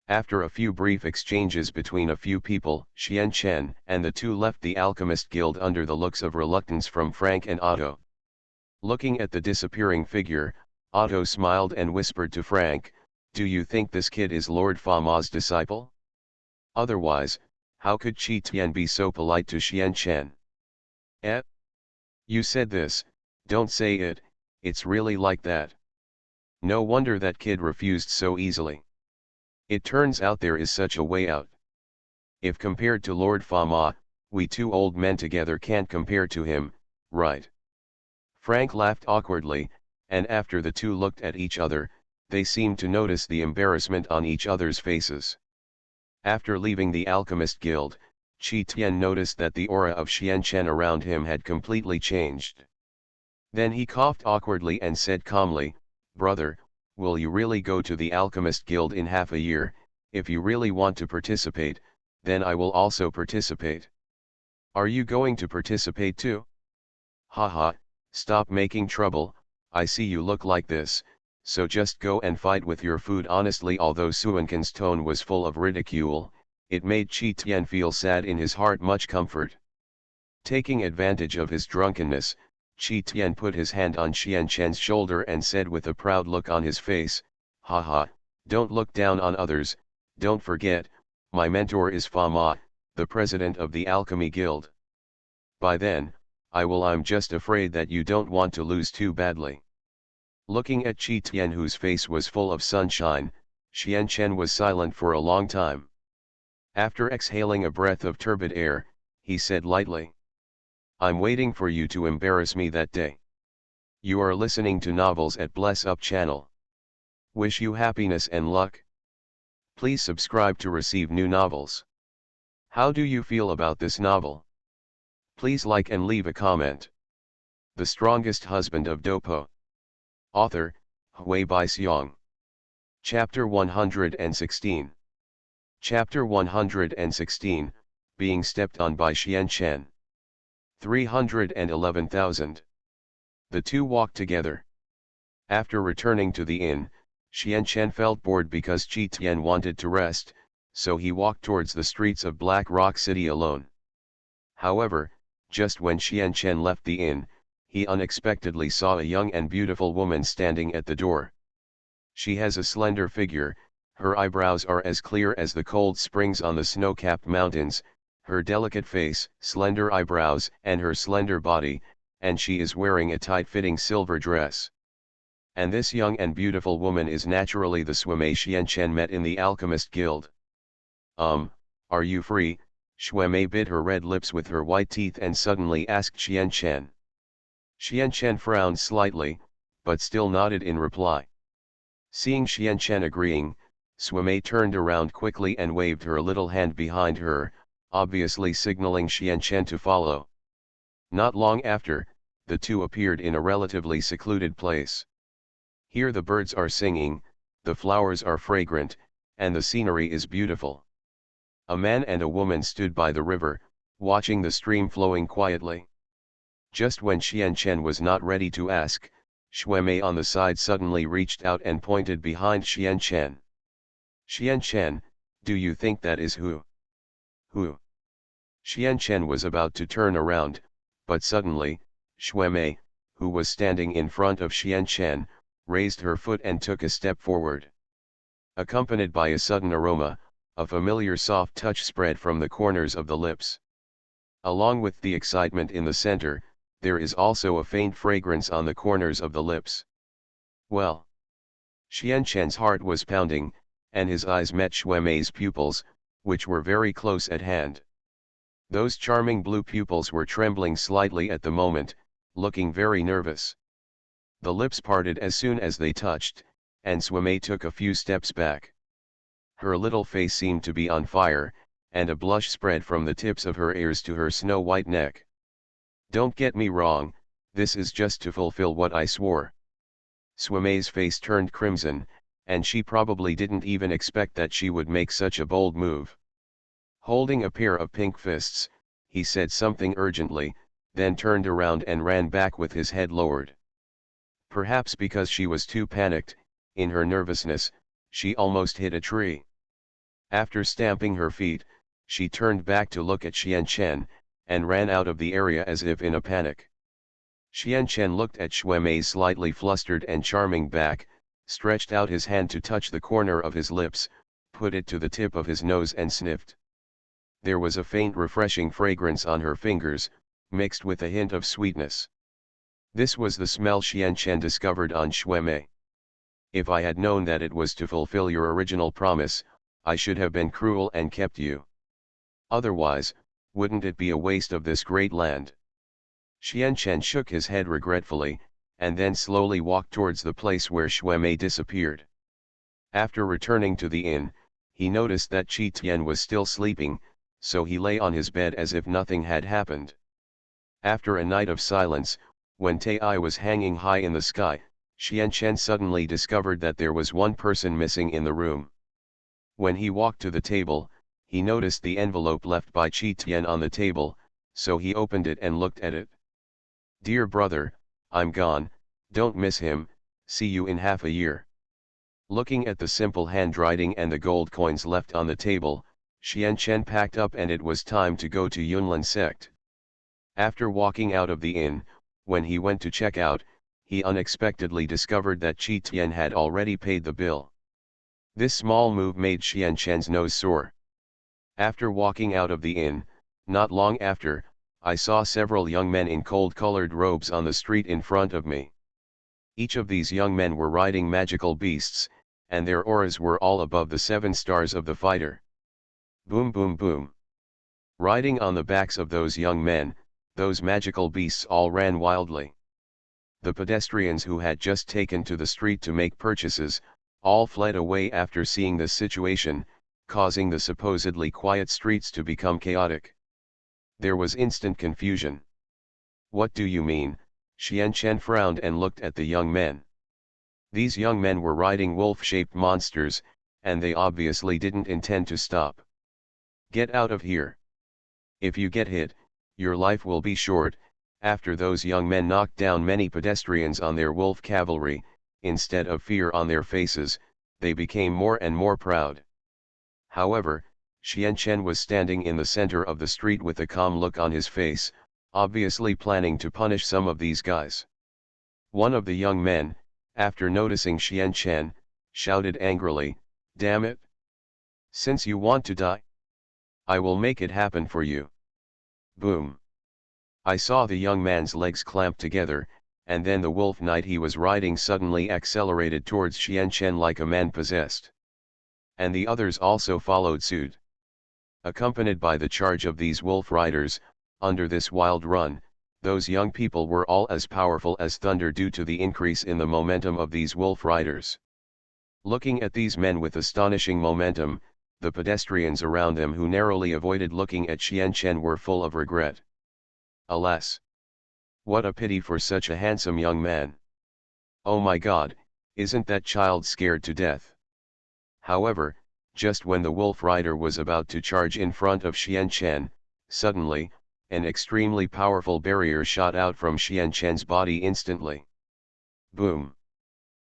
After a few brief exchanges between a few people, Xianchen and the two left the Alchemist Guild under the looks of reluctance from Frank and Otto. Looking at the disappearing figure, Otto smiled and whispered to Frank, "Do you think this kid is Lord Fama's disciple? Otherwise, how could Qi Tian be so polite to Xianchen?" "Eh? You said this, don't say it, it's really like that. No wonder that kid refused so easily. It turns out there is such a way out. If compared to Lord Fama, we two old men together can't compare to him, right?" Frank laughed awkwardly, and after the two looked at each other, they seemed to notice the embarrassment on each other's faces. After leaving the Alchemist Guild, Qi Tian noticed that the aura of Xianchen around him had completely changed. Then he coughed awkwardly and said calmly, "Brother, will you really go to the Alchemist Guild in half a year? If you really want to participate, then I will also participate." "Are you going to participate too? Haha, stop making trouble, I see you look like this, so just go and fight with your food." Honestly, although Suanken's tone was full of ridicule, it made Qi Tian feel sad in his heart much comfort. Taking advantage of his drunkenness, Qi Tian put his hand on Xianchen's shoulder and said with a proud look on his face, "Haha, don't look down on others, don't forget, my mentor is Fama, the president of the Alchemy Guild. By then, I'm just afraid that you don't want to lose too badly." Looking at Qi Tian, whose face was full of sunshine, Xianchen was silent for a long time. After exhaling a breath of turbid air, he said lightly, "I'm waiting for you to embarrass me that day." You are listening to Novels at Bless Up channel. Wish you happiness and luck. Please subscribe to receive new novels. How do you feel about this novel? Please like and leave a comment. The Strongest Husband of Dopo. Author, Hui Baixiong. Chapter 116. Chapter 116, Being Stepped on by Xianchen. 311,000. The two walked together. After returning to the inn, Xianchen felt bored because Qi Tian wanted to rest, so he walked towards the streets of Black Rock City alone. However, just when Xianchen left the inn, he unexpectedly saw a young and beautiful woman standing at the door. She has a slender figure, her eyebrows are as clear as the cold springs on the snow-capped mountains, her delicate face, slender eyebrows, and her slender body, and she is wearing a tight-fitting silver dress. And this young and beautiful woman is naturally the Shuemei Xianchen met in the Alchemist Guild. Are you free?" Shuemei bit her red lips with her white teeth and suddenly asked Xianchen. Xianchen frowned slightly, but still nodded in reply. Seeing Xianchen agreeing, Shuemei turned around quickly and waved her little hand behind her, obviously signaling Xianchen to follow. Not long after, the two appeared in a relatively secluded place. Here the birds are singing, the flowers are fragrant, and the scenery is beautiful. A man and a woman stood by the river, watching the stream flowing quietly. Just when Xianchen was not ready to ask, Shuemei on the side suddenly reached out and pointed behind Xianchen. "Xianchen, do you think that is who?" "Who?" Xianchen was about to turn around, but suddenly, "Shuemei, who was standing in front of Xianchen, raised her foot and took a step forward. Accompanied by a sudden aroma, a familiar soft touch spread from the corners of the lips. Along with the excitement in the center, there is also a faint fragrance on the corners of the lips. Well. Xianchen's heart was pounding, and his eyes met Shuemei's pupils, which were very close at hand. Those charming blue pupils were trembling slightly at the moment, looking very nervous. The lips parted as soon as they touched, and Shuemei took a few steps back. Her little face seemed to be on fire, and a blush spread from the tips of her ears to her snow-white neck. Don't get me wrong, this is just to fulfill what I swore. Shuemei's face turned crimson, and she probably didn't even expect that she would make such a bold move. Holding a pair of pink fists, he said something urgently, then turned around and ran back with his head lowered. Perhaps because she was too panicked, in her nervousness, she almost hit a tree. After stamping her feet, she turned back to look at Xianchen, and ran out of the area as if in a panic. Xianchen looked at Shuemei's slightly flustered and charming back, stretched out his hand to touch the corner of his lips, put it to the tip of his nose and sniffed. There was a faint refreshing fragrance on her fingers, mixed with a hint of sweetness. This was the smell Xianchen discovered on Shuemei. If I had known that it was to fulfill your original promise, I should have been cruel and kept you. Otherwise, wouldn't it be a waste of this great land? Xianchen shook his head regretfully, and then slowly walked towards the place where Shuemei disappeared. After returning to the inn, he noticed that Qi Tian was still sleeping, so he lay on his bed as if nothing had happened. After a night of silence, when Tai was hanging high in the sky, Xianchen suddenly discovered that there was one person missing in the room. When he walked to the table, he noticed the envelope left by Qi Tian on the table, so he opened it and looked at it. Dear brother, I'm gone, don't miss him, see you in half a year. Looking at the simple handwriting and the gold coins left on the table, Xianchen packed up and it was time to go to Yunlin sect. After walking out of the inn, when he went to check out, he unexpectedly discovered that Qi Tian had already paid the bill. This small move made Xianchen's nose sore. After walking out of the inn, not long after, I saw several young men in cold-colored robes on the street in front of me. Each of these young men were riding magical beasts, and their auras were all above the 7 stars of the fighter. Boom boom boom. Riding on the backs of those young men, those magical beasts all ran wildly. The pedestrians who had just taken to the street to make purchases, all fled away after seeing this situation, causing the supposedly quiet streets to become chaotic. There was instant confusion. What do you mean? Xianchen frowned and looked at the young men. These young men were riding wolf-shaped monsters, and they obviously didn't intend to stop. Get out of here. If you get hit, your life will be short. After those young men knocked down many pedestrians on their wolf cavalry, instead of fear on their faces, they became more and more proud. However, Xianchen was standing in the center of the street with a calm look on his face, obviously planning to punish some of these guys. One of the young men, after noticing Xianchen, shouted angrily, "Damn it! Since you want to die, I will make it happen for you." Boom! I saw the young man's legs clamp together, and then the wolf knight he was riding suddenly accelerated towards Xianchen like a man possessed. And the others also followed suit. Accompanied by the charge of these wolf riders, under this wild run, those young people were all as powerful as thunder due to the increase in the momentum of these wolf riders. Looking at these men with astonishing momentum, the pedestrians around them who narrowly avoided looking at Xianchen were full of regret. Alas! What a pity for such a handsome young man. Oh my God, isn't that child scared to death? However, just when the wolf rider was about to charge in front of Xianchen, suddenly, an extremely powerful barrier shot out from Xianchen's body instantly. Boom!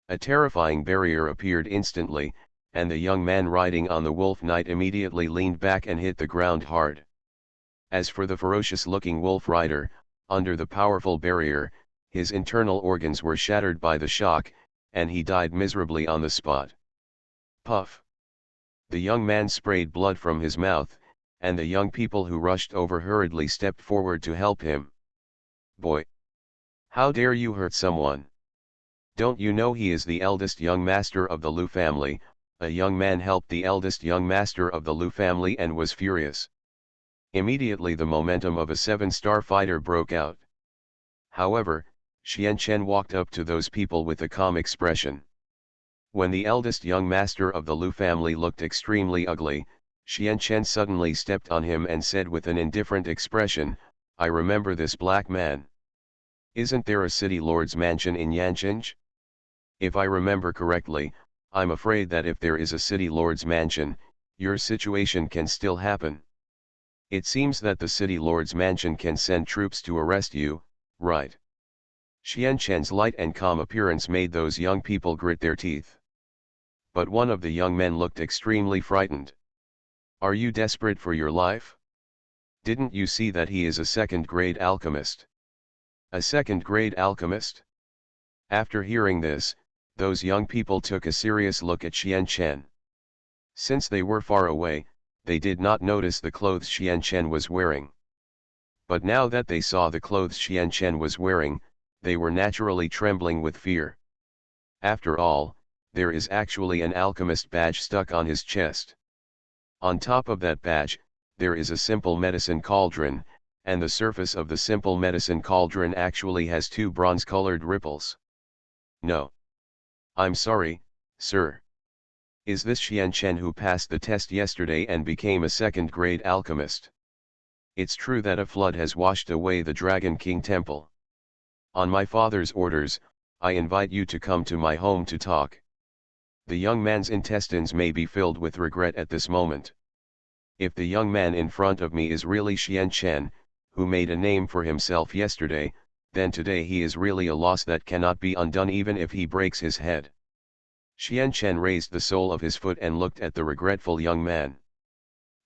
A terrifying barrier appeared instantly, and the young man riding on the wolf knight immediately leaned back and hit the ground hard. As for the ferocious-looking wolf rider, under the powerful barrier, his internal organs were shattered by the shock, and he died miserably on the spot. Puff! The young man sprayed blood from his mouth, and the young people who rushed over hurriedly stepped forward to help him. Boy! How dare you hurt someone? Don't you know he is the eldest young master of the Liu family? A young man helped the eldest young master of the Liu family and was furious. Immediately the momentum of a 7-star fighter broke out. However, Xian Chen walked up to those people with a calm expression. When the eldest young master of the Liu family looked extremely ugly, Xian Chen suddenly stepped on him and said with an indifferent expression, "I remember this black man. Isn't there a city lord's mansion in Yanqing? If I remember correctly, I'm afraid that if there is a city lord's mansion, your situation can still happen. It seems that the city lord's mansion can send troops to arrest you, right?" Xian Chen's light and calm appearance made those young people grit their teeth. But one of the young men looked extremely frightened. "Are you desperate for your life? Didn't you see that he is a second-grade alchemist?" "A second-grade alchemist?" After hearing this, those young people took a serious look at Xian Chen. Since they were far away, they did not notice the clothes Xian Chen was wearing. But now that they saw the clothes Xian Chen was wearing, they were naturally trembling with fear. After all, there is actually an alchemist badge stuck on his chest. On top of that badge, there is a simple medicine cauldron, and the surface of the simple medicine cauldron actually has 2 bronze-colored ripples. "No. I'm sorry, sir. Is this Xian Chen who passed the test yesterday and became a second-grade alchemist? It's true that a flood has washed away the Dragon King Temple. On my father's orders, I invite you to come to my home to talk." The young man's intestines may be filled with regret at this moment. If the young man in front of me is really Xian Chen, who made a name for himself yesterday, then today he is really a loss that cannot be undone even if he breaks his head. Xian Chen raised the sole of his foot and looked at the regretful young man.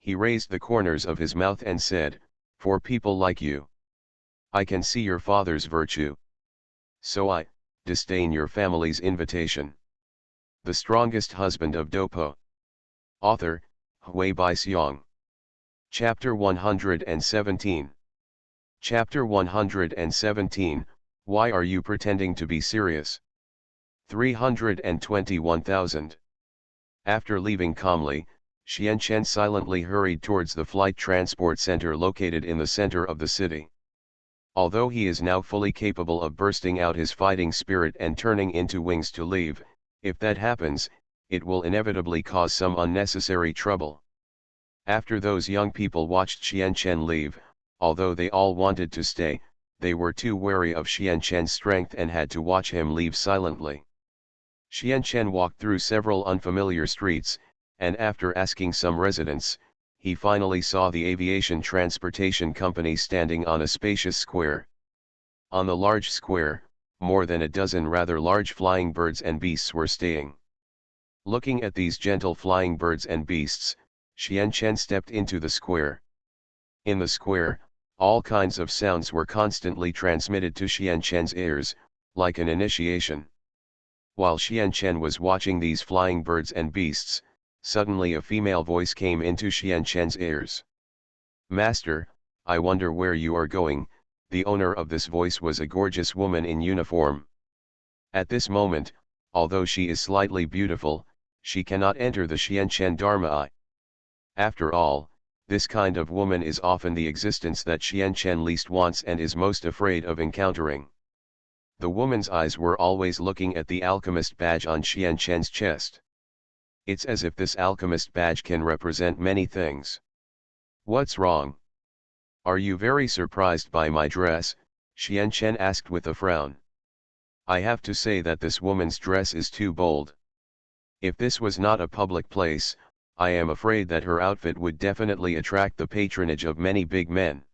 He raised the corners of his mouth and said, "For people like you, I can see your father's virtue. So I disdain your family's invitation." The Strongest Husband of Dopo. Author, Hui Baixiong. Chapter 117. Chapter 117, Why are you pretending to be serious? 321,000. After leaving calmly, Xian Chen silently hurried towards the flight transport center located in the center of the city. Although he is now fully capable of bursting out his fighting spirit and turning into wings to leave, if that happens, it will inevitably cause some unnecessary trouble. After those young people watched Xian Chen leave, although they all wanted to stay, they were too wary of Xian Chen's strength and had to watch him leave silently. Xian Chen walked through several unfamiliar streets, and after asking some residents, he finally saw the aviation transportation company standing on a spacious square. On the large square, more than a dozen rather large flying birds and beasts were staying. Looking at these gentle flying birds and beasts, Xian Chen stepped into the square. In the square, all kinds of sounds were constantly transmitted to Xian Chen's ears, like an initiation. While Xian Chen was watching these flying birds and beasts, suddenly a female voice came into Xian Chen's ears. "Master, I wonder where you are going." The owner of this voice was a gorgeous woman in uniform. At this moment, although she is slightly beautiful, she cannot enter the Xian Chen Dharma eye. After all, this kind of woman is often the existence that Xian Chen least wants and is most afraid of encountering. The woman's eyes were always looking at the alchemist badge on Xian Chen's chest. It's as if this alchemist badge can represent many things. "What's wrong? Are you very surprised by my dress?" Xian Chen asked with a frown. "I have to say that this woman's dress is too bold. If this was not a public place, I am afraid that her outfit would definitely attract the patronage of many big men."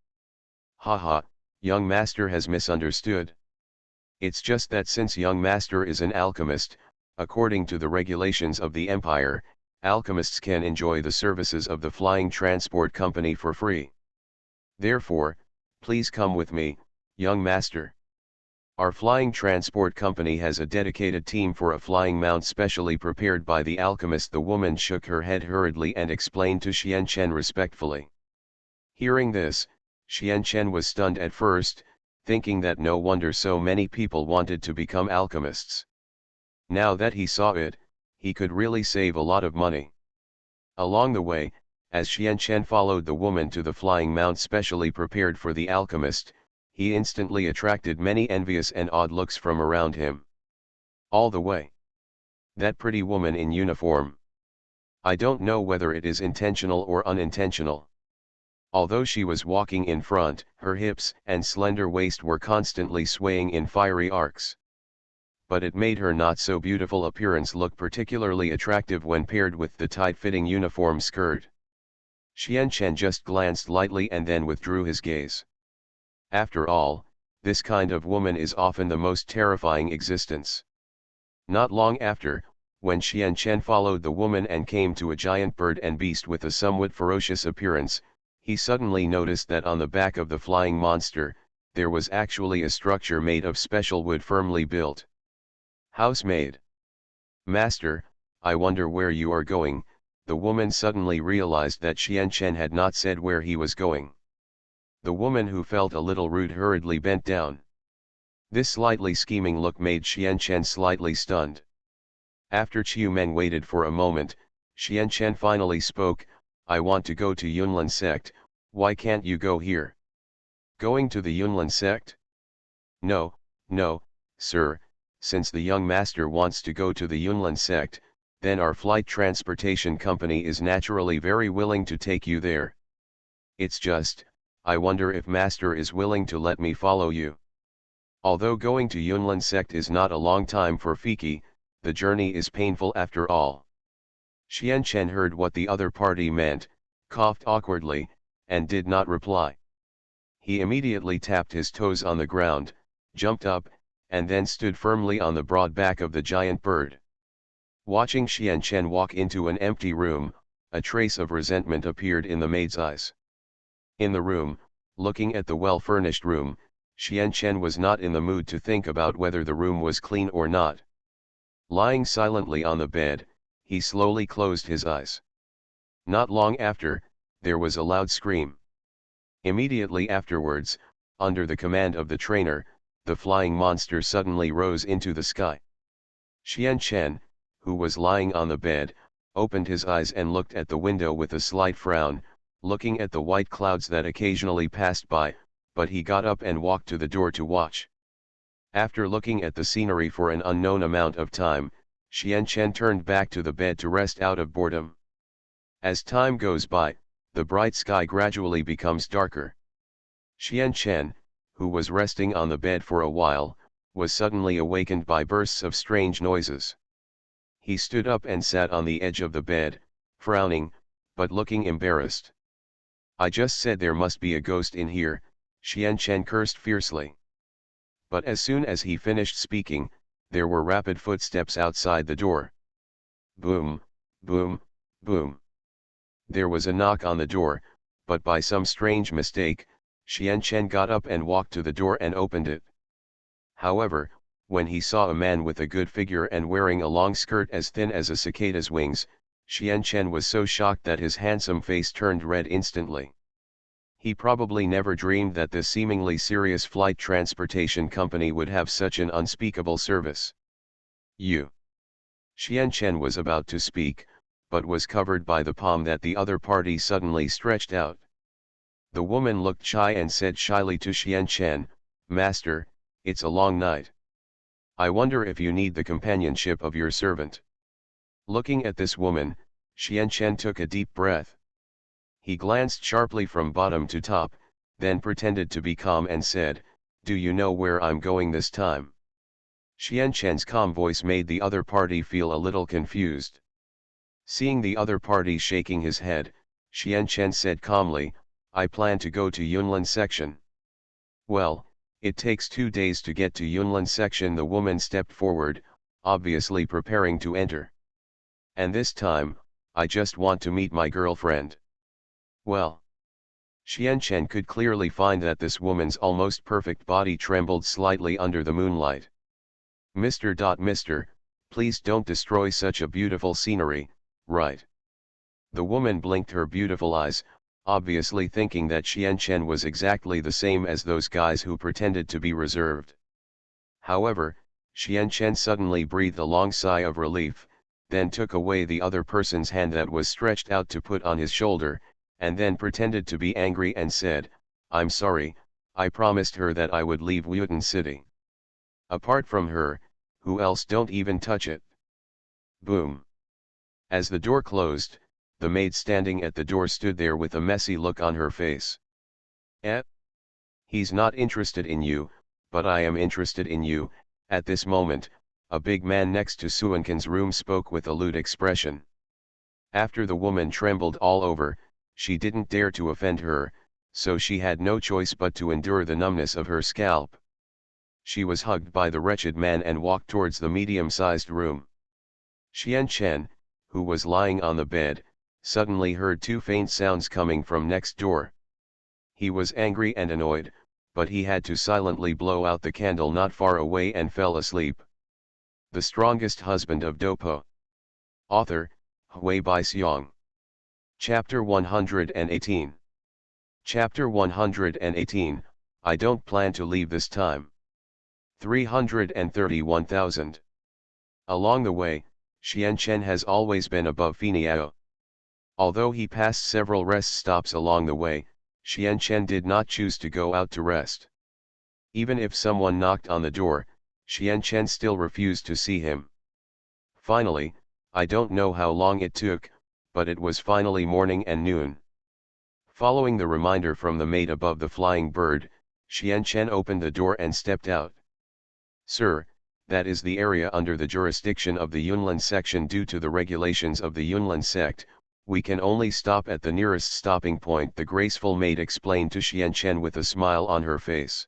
"Haha, young master has misunderstood. It's just that since young master is an alchemist, according to the regulations of the empire, alchemists can enjoy the services of the flying transport company for free. Therefore, please come with me, young master." Our flying transport company has a dedicated team for a flying mount specially prepared by the alchemist. The woman shook her head hurriedly and explained to Xian Chen respectfully. Hearing this, Xian Chen was stunned at first, thinking that no wonder so many people wanted to become alchemists. Now that he saw it, he could really save a lot of money. Along the way, as Xian Chen followed the woman to the flying mount specially prepared for the alchemist, he instantly attracted many envious and odd looks from around him. All the way. That pretty woman in uniform. I don't know whether it is intentional or unintentional. Although she was walking in front, her hips and slender waist were constantly swaying in fiery arcs. But it made her not so beautiful appearance look particularly attractive when paired with the tight-fitting uniform skirt. Xian Chen just glanced lightly and then withdrew his gaze. After all, this kind of woman is often the most terrifying existence. Not long after, when Xian Chen followed the woman and came to a giant bird and beast with a somewhat ferocious appearance, he suddenly noticed that on the back of the flying monster, there was actually a structure made of special wood firmly built. Housemaid. Master, I wonder where you are going. The woman suddenly realized that Xian Chen had not said where he was going. The woman, who felt a little rude, hurriedly bent down. This slightly scheming look made Xian Chen slightly stunned. After Chiu Meng waited for a moment, Xian Chen finally spoke. I want to go to Yunlin sect, why can't you go here? Going to the Yunlin sect? No, sir, since the young master wants to go to the Yunlin sect, then our flight transportation company is naturally very willing to take you there. It's just, I wonder if master is willing to let me follow you. Although going to Yunlin sect is not a long time for Fiki, the journey is painful after all. Xian Chen heard what the other party meant, coughed awkwardly, and did not reply. He immediately tapped his toes on the ground, jumped up, and then stood firmly on the broad back of the giant bird. Watching Xian Chen walk into an empty room, a trace of resentment appeared in the maid's eyes. In the room, looking at the well-furnished room, Xian Chen was not in the mood to think about whether the room was clean or not. Lying silently on the bed, he slowly closed his eyes. Not long after, there was a loud scream. Immediately afterwards, under the command of the trainer, the flying monster suddenly rose into the sky. Xian Chen, who was lying on the bed, opened his eyes and looked at the window with a slight frown, looking at the white clouds that occasionally passed by, but he got up and walked to the door to watch. After looking at the scenery for an unknown amount of time, Xian Chen turned back to the bed to rest out of boredom. As time goes by, the bright sky gradually becomes darker. Xian Chen, who was resting on the bed for a while, was suddenly awakened by bursts of strange noises. He stood up and sat on the edge of the bed, frowning, but looking embarrassed. I just said there must be a ghost in here, Xian Chen cursed fiercely. But as soon as he finished speaking, there were rapid footsteps outside the door. Boom, boom, boom. There was a knock on the door, but by some strange mistake, Xian Chen got up and walked to the door and opened it. However, when he saw a man with a good figure and wearing a long skirt as thin as a cicada's wings, Xian Chen was so shocked that his handsome face turned red instantly. He probably never dreamed that this seemingly serious flight transportation company would have such an unspeakable service. You. Xian Chen was about to speak, but was covered by the palm that the other party suddenly stretched out. The woman looked shy and said shyly to Xian Chen, Master, it's a long night. I wonder if you need the companionship of your servant. Looking at this woman, Xian Chen took a deep breath. He glanced sharply from bottom to top, then pretended to be calm and said, Do you know where I'm going this time? Xian Chen's calm voice made the other party feel a little confused. Seeing the other party shaking his head, Xian Chen said calmly, I plan to go to Yunlin section. Well, it takes 2 days to get to Yunlin section. The woman stepped forward, obviously preparing to enter. And this time, I just want to meet my girlfriend. Well. Xian Chen could clearly find that this woman's almost perfect body trembled slightly under the moonlight. Mister, please don't destroy such a beautiful scenery, right? The woman blinked her beautiful eyes, obviously thinking that Xian Chen was exactly the same as those guys who pretended to be reserved. However, Xian Chen suddenly breathed a long sigh of relief, then took away the other person's hand that was stretched out to put on his shoulder, and then pretended to be angry and said, "I'm sorry, I promised her that I would leave Wuyuan City. Apart from her, who else, don't even touch it." Boom. As the door closed, the maid standing at the door stood there with a messy look on her face. "Eh? He's not interested in you, but I am interested in you." At this moment, a big man next to Suankin's room spoke with a lewd expression. After the woman trembled all over, she didn't dare to offend her, so she had no choice but to endure the numbness of her scalp. She was hugged by the wretched man and walked towards the medium-sized room. Xian Chen, who was lying on the bed, suddenly heard two faint sounds coming from next door. He was angry and annoyed, but he had to silently blow out the candle not far away and fell asleep. The Strongest Husband of Dopo. Author, Hui Baixiong. Chapter 118. Chapter 118, I don't plan to leave this time. 331,000. Along the way, Xian Chen has always been above Finiao. Although he passed several rest stops along the way, Xian Chen did not choose to go out to rest. Even if someone knocked on the door, Xian Chen still refused to see him. Finally, I don't know how long it took, but it was finally morning and noon. Following the reminder from the maid above the flying bird, Xian Chen opened the door and stepped out. "Sir, that is the area under the jurisdiction of the Yunlin section. Due to the regulations of the Yunlin sect, we can only stop at the nearest stopping point," the graceful maid explained to Xian Chen with a smile on her face.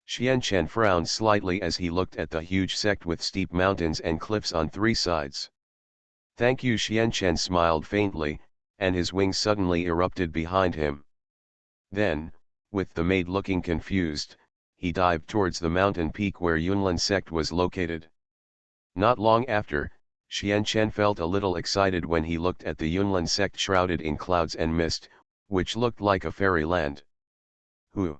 Xian Chen frowned slightly as he looked at the huge sect with steep mountains and cliffs on three sides. "Thank you." Xian Chen smiled faintly, and his wings suddenly erupted behind him. Then, with the maid looking confused, he dived towards the mountain peak where Yunlin sect was located. Not long after, Xian Chen felt a little excited when he looked at the Yunlin sect shrouded in clouds and mist, which looked like a fairyland. "Who?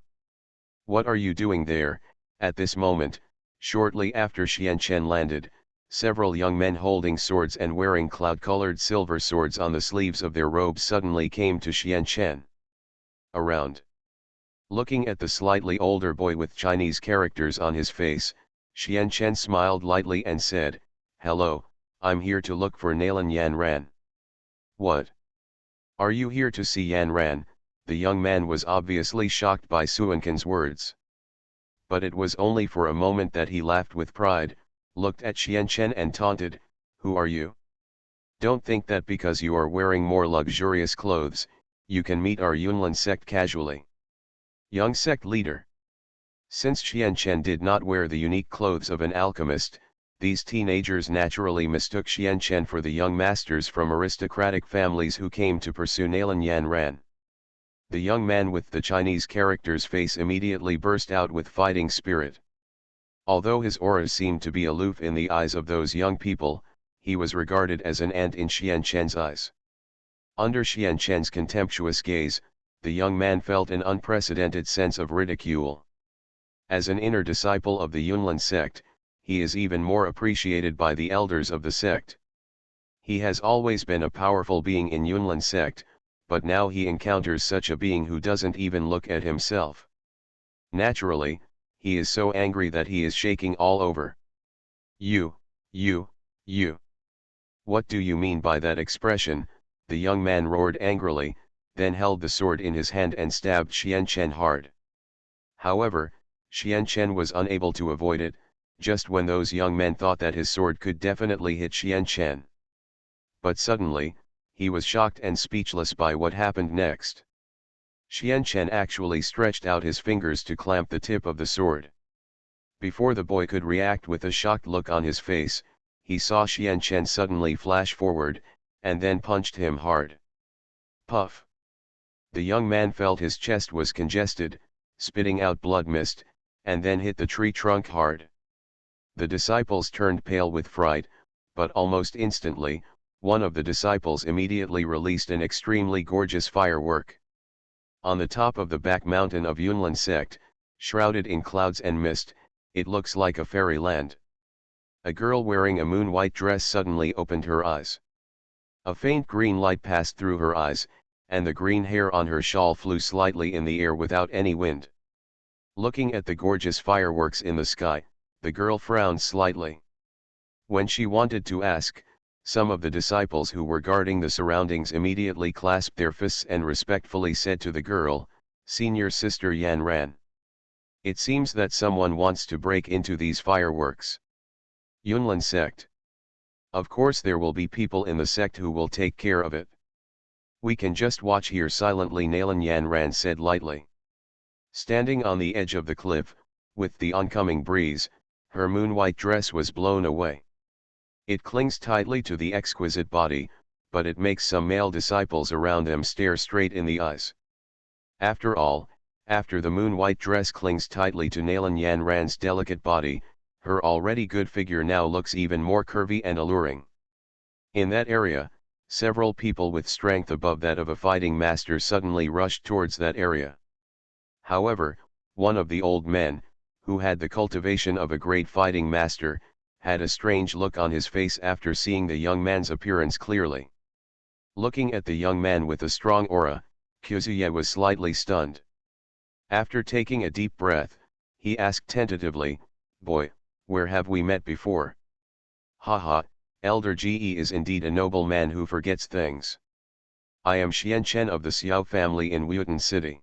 What are you doing there?" At this moment, shortly after Xian Chen landed, several young men holding swords and wearing cloud-colored silver swords on the sleeves of their robes suddenly came to Xian Chen. Around. Looking at the slightly older boy with Chinese characters on his face, Xian Chen smiled lightly and said, "Hello, I'm here to look for Nalan Yan Ran." "What? Are you here to see Yan Ran?" The young man was obviously shocked by Suankin's words. But it was only for a moment that he laughed with pride, looked at Xian Chen and taunted, "Who are you? Don't think that because you are wearing more luxurious clothes, you can meet our Yunlin sect casually." Young sect leader. Since Xian Chen did not wear the unique clothes of an alchemist, these teenagers naturally mistook Xian Chen for the young masters from aristocratic families who came to pursue Nalan Yan Ran. The young man with the Chinese character's face immediately burst out with fighting spirit. Although his aura seemed to be aloof in the eyes of those young people, he was regarded as an ant in Xian Chen's eyes. Under Xian Chen's contemptuous gaze, the young man felt an unprecedented sense of ridicule. As an inner disciple of the Yunlin sect, he is even more appreciated by the elders of the sect. He has always been a powerful being in Yunlin sect, but now he encounters such a being who doesn't even look at himself. Naturally, he is so angry that he is shaking all over. You. What do you mean by that expression?" the young man roared angrily, then held the sword in his hand and stabbed Xian Chen hard. However, Xian Chen was unable to avoid it, just when those young men thought that his sword could definitely hit Xian Chen. But suddenly, he was shocked and speechless by what happened next. Xian Chen actually stretched out his fingers to clamp the tip of the sword. Before the boy could react with a shocked look on his face, he saw Xian Chen suddenly flash forward, and then punched him hard. Puff! The young man felt his chest was congested, spitting out blood mist, and then hit the tree trunk hard. The disciples turned pale with fright, but almost instantly, one of the disciples immediately released an extremely gorgeous firework. On the top of the back mountain of Yunlin sect, shrouded in clouds and mist, it looks like a fairyland. A girl wearing a moon-white dress suddenly opened her eyes. A faint green light passed through her eyes, and the green hair on her shawl flew slightly in the air without any wind. Looking at the gorgeous fireworks in the sky, the girl frowned slightly. When she wanted to ask, some of the disciples who were guarding the surroundings immediately clasped their fists and respectfully said to the girl, "Senior Sister Yan Ran. It seems that someone wants to break into these fireworks." Yunlin sect. Of course there will be people in the sect who will take care of it. We can just watch here silently, Nalan Yan Ran said lightly. Standing on the edge of the cliff, with the oncoming breeze, her moon-white dress was blown away. It clings tightly to the exquisite body, but it makes some male disciples around them stare straight in the eyes. After all, after the moon-white dress clings tightly to Nalan Yan Ran's delicate body, her already good figure now looks even more curvy and alluring. In that area, several people with strength above that of a fighting master suddenly rushed towards that area. However, one of the old men, who had the cultivation of a great fighting master, had a strange look on his face after seeing the young man's appearance clearly. Looking at the young man with a strong aura, Kyuzuye was slightly stunned. After taking a deep breath, he asked tentatively, "Boy, where have we met before?" "Haha, Elder Ge is indeed a noble man who forgets things. I am Xian Chen of the Xiao family in Wuyutan City.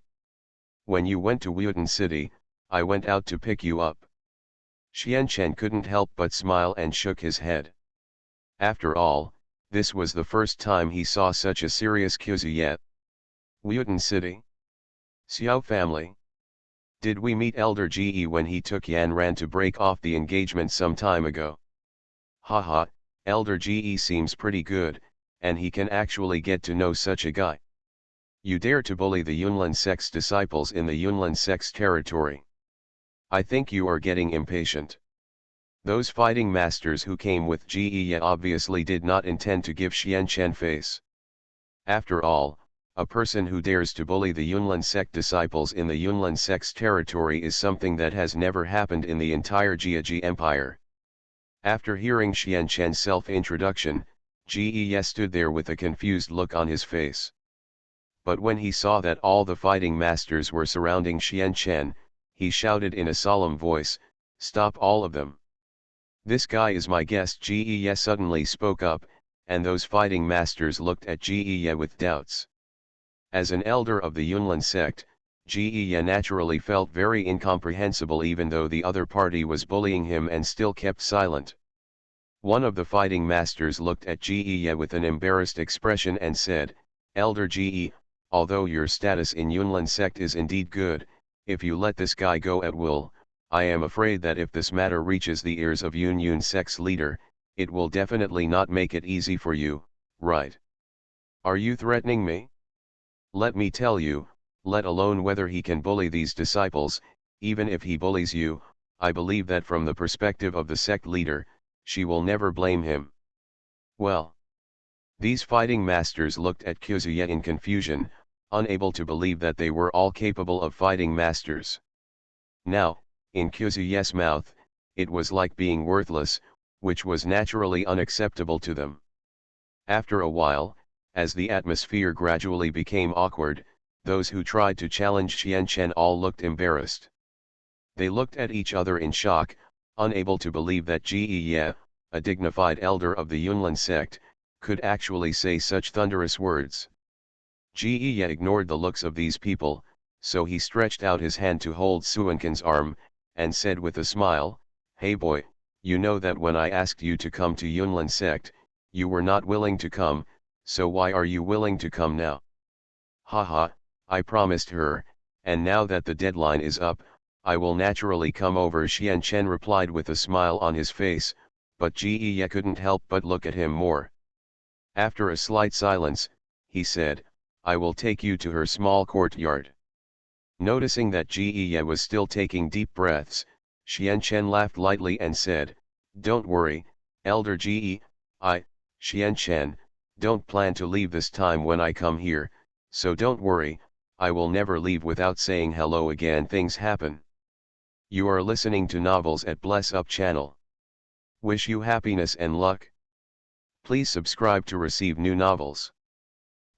When you went to Wuyutan City, I went out to pick you up." Xian Chen couldn't help but smile and shook his head. After all, this was the first time he saw such a serious Kyuzuye. Wuyutan City? Xiao family? Did we meet Elder Ge when he took Yan Ran to break off the engagement some time ago? Haha, Elder Ge seems pretty good, and he can actually get to know such a guy. You dare to bully the Yunlin sect's disciples in the Yunlin sect's territory. I think you are getting impatient. Those fighting masters who came with Ge obviously did not intend to give Xian Chen face. After all, a person who dares to bully the Yunlin sect disciples in the Yunlin sect's territory is something that has never happened in the entire Jiaji Empire. After hearing Xian Chen's self-introduction, Ge stood there with a confused look on his face. But when he saw that all the fighting masters were surrounding Xian Chen, he shouted in a solemn voice, "Stop all of them. This guy is my guest." Ge suddenly spoke up, and those fighting masters looked at Ge with doubts. As an elder of the Yunlin sect, Ge naturally felt very incomprehensible even though the other party was bullying him and still kept silent. One of the fighting masters looked at Ge with an embarrassed expression and said, "Elder Ge, although your status in Yunlin sect is indeed good, if you let this guy go at will, I am afraid that if this matter reaches the ears of Yun sect's leader, it will definitely not make it easy for you, right? Are you threatening me? Let me tell you, let alone whether he can bully these disciples, even if he bullies you, I believe that from the perspective of the sect leader, she will never blame him." Well. These fighting masters looked at Kyuzuye in confusion, unable to believe that they were all capable of fighting masters. Now, in Kyuzuye's mouth, it was like being worthless, which was naturally unacceptable to them. After a while, as the atmosphere gradually became awkward, those who tried to challenge Xian Chen all looked embarrassed. They looked at each other in shock, unable to believe that Ge, a dignified elder of the Yunlin sect, could actually say such thunderous words. Ge ignored the looks of these people, so he stretched out his hand to hold Suankin's arm, and said with a smile, "Hey boy, you know that when I asked you to come to Yunlin sect, you were not willing to come, so why are you willing to come now?" "Haha, I promised her, and now that the deadline is up, I will naturally come over," Xian Chen replied with a smile on his face, but Ge couldn't help but look at him more. After a slight silence, he said, I will take you to her small courtyard. Noticing that Jie was still taking deep breaths, Xianchen laughed lightly and said, "Don't worry, Elder Jie, Xianchen, don't plan to leave this time when I come here, so don't worry, I will never leave without saying hello again. Things happen." You are listening to Novels at Bless Up channel. Wish you happiness and luck. Please subscribe to receive new novels.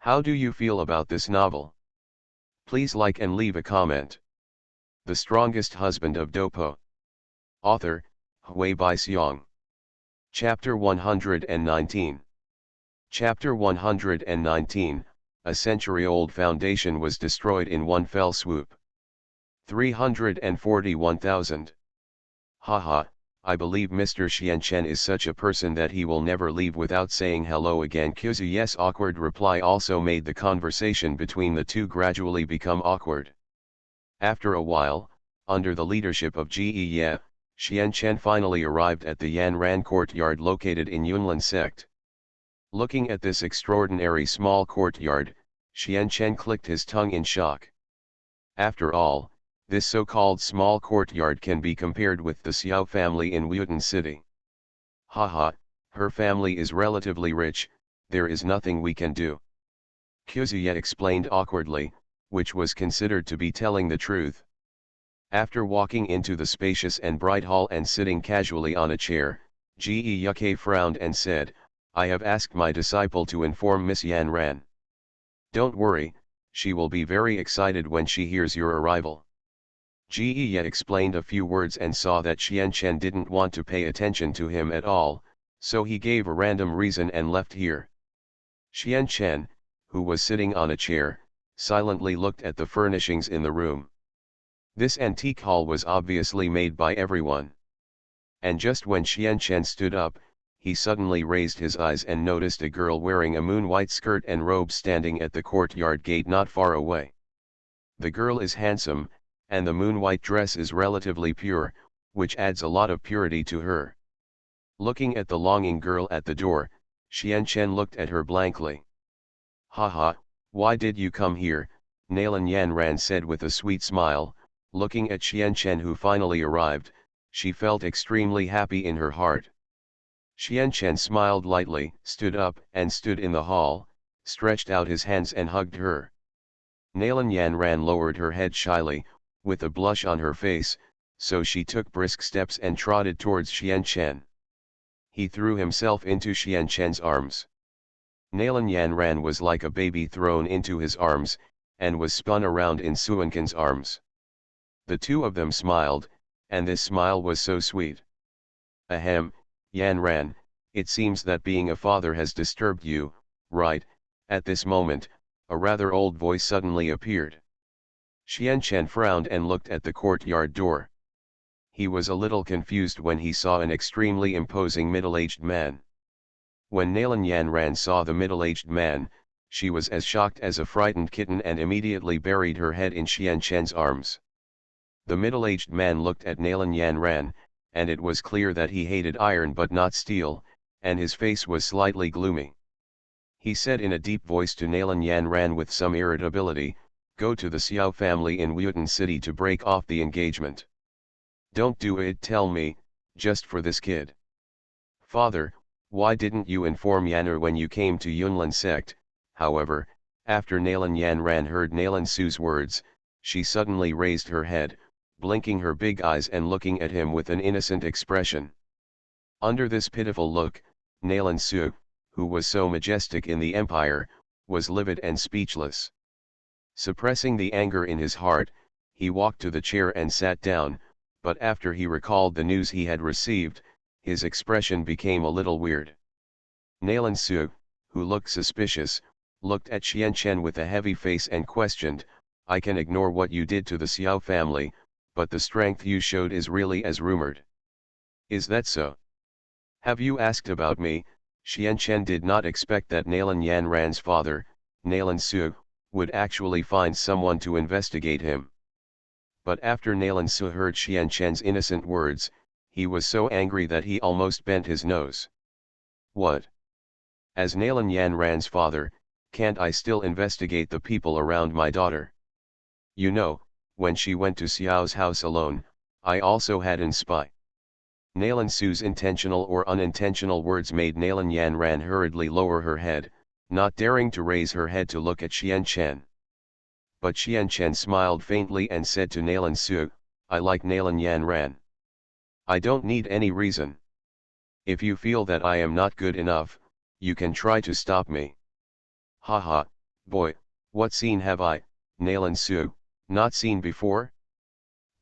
How do you feel about this novel? Please like and leave a comment. The Strongest Husband of Dopo. Author, Hui Baixiong. Chapter 119. Chapter 119, A century-old foundation was destroyed in one fell swoop. 341,000. Haha, I believe Mr. Xianchen is such a person that he will never leave without saying hello again. Quzuy's awkward reply also made the conversation between the two gradually become awkward. After a while, under the leadership of Ji Ye, Xianchen finally arrived at the Yanran courtyard located in Yunlin sect. Looking at this extraordinary small courtyard, Xianchen clicked his tongue in shock. After all, this so-called small courtyard can be compared with the Xiao family in Wuyutan City. Haha, her family is relatively rich, there is nothing we can do. Quzuye explained awkwardly, which was considered to be telling the truth. After walking into the spacious and bright hall and sitting casually on a chair, Ji Yuke frowned and said, "I have asked my disciple to inform Miss Yan Ran. Don't worry, she will be very excited when she hears your arrival." Ji Ye explained a few words and saw that Xianchen didn't want to pay attention to him at all, so he gave a random reason and left here. Xianchen, who was sitting on a chair, silently looked at the furnishings in the room. This antique hall was obviously made by everyone. And just when Xianchen stood up, he suddenly raised his eyes and noticed a girl wearing a moon-white skirt and robe standing at the courtyard gate not far away. The girl is handsome, and the moon-white dress is relatively pure, which adds a lot of purity to her. Looking at the longing girl at the door, Xianchen looked at her blankly. "Haha, why did you come here?" Nalan Yanran said with a sweet smile. Looking at Xianchen who finally arrived, she felt extremely happy in her heart. Xianchen smiled lightly, stood up and stood in the hall, stretched out his hands and hugged her. Nalan Yanran lowered her head shyly, with a blush on her face, so she took brisk steps and trotted towards Xianchen. He threw himself into Xianchen's arms. Nalan Yanran was like a baby thrown into his arms, and was spun around in Suankin's arms. The two of them smiled, and this smile was so sweet. "Ahem, Yanran, it seems that being a father has disturbed you, right?" At this moment, a rather old voice suddenly appeared. Xianchen frowned and looked at the courtyard door. He was a little confused when he saw an extremely imposing middle-aged man. When Nalan Yanran saw the middle-aged man, she was as shocked as a frightened kitten and immediately buried her head in Xianchen's arms. The middle-aged man looked at Nalan Yanran, and it was clear that he hated iron but not steel, and his face was slightly gloomy. He said in a deep voice to Nalan Yanran with some irritability, "Go to the Xiao family in Wuyutan City to break off the engagement. Don't do it, tell me, just for this kid." "Father, why didn't you inform Yanner when you came to Yunlin sect?" However, after Nalan Yanran heard Nalan Su's words, she suddenly raised her head, blinking her big eyes and looking at him with an innocent expression. Under this pitiful look, Nalan Su, who was so majestic in the empire, was livid and speechless. Suppressing the anger in his heart, he walked to the chair and sat down, but after he recalled the news he had received, his expression became a little weird. Nalan Su, who looked suspicious, looked at Xianchen with a heavy face and questioned, "I can ignore what you did to the Xiao family, but the strength you showed is really as rumored. Is that so? Have you asked about me?" Xianchen did not expect that Nalan Yanran's father, Nalan Su, would actually find someone to investigate him. But after Nalan Su heard Xianchen's innocent words, he was so angry that he almost bent his nose. "What? As Nalan Yanran's father, Can't I still investigate the people around my daughter? You know, when she went to Xiao's house alone, I also had an spy. Nalan Su's intentional or unintentional words made Nalan Yanran hurriedly lower her head, not daring to raise her head to look at Xian Chen. But Xian Chen smiled faintly and said to Nalan Su, I like Nalan Yanran. I don't need any reason. If you feel that I am not good enough, you can try to stop me. Haha, boy, what scene have I, Nalan Su, not seen before?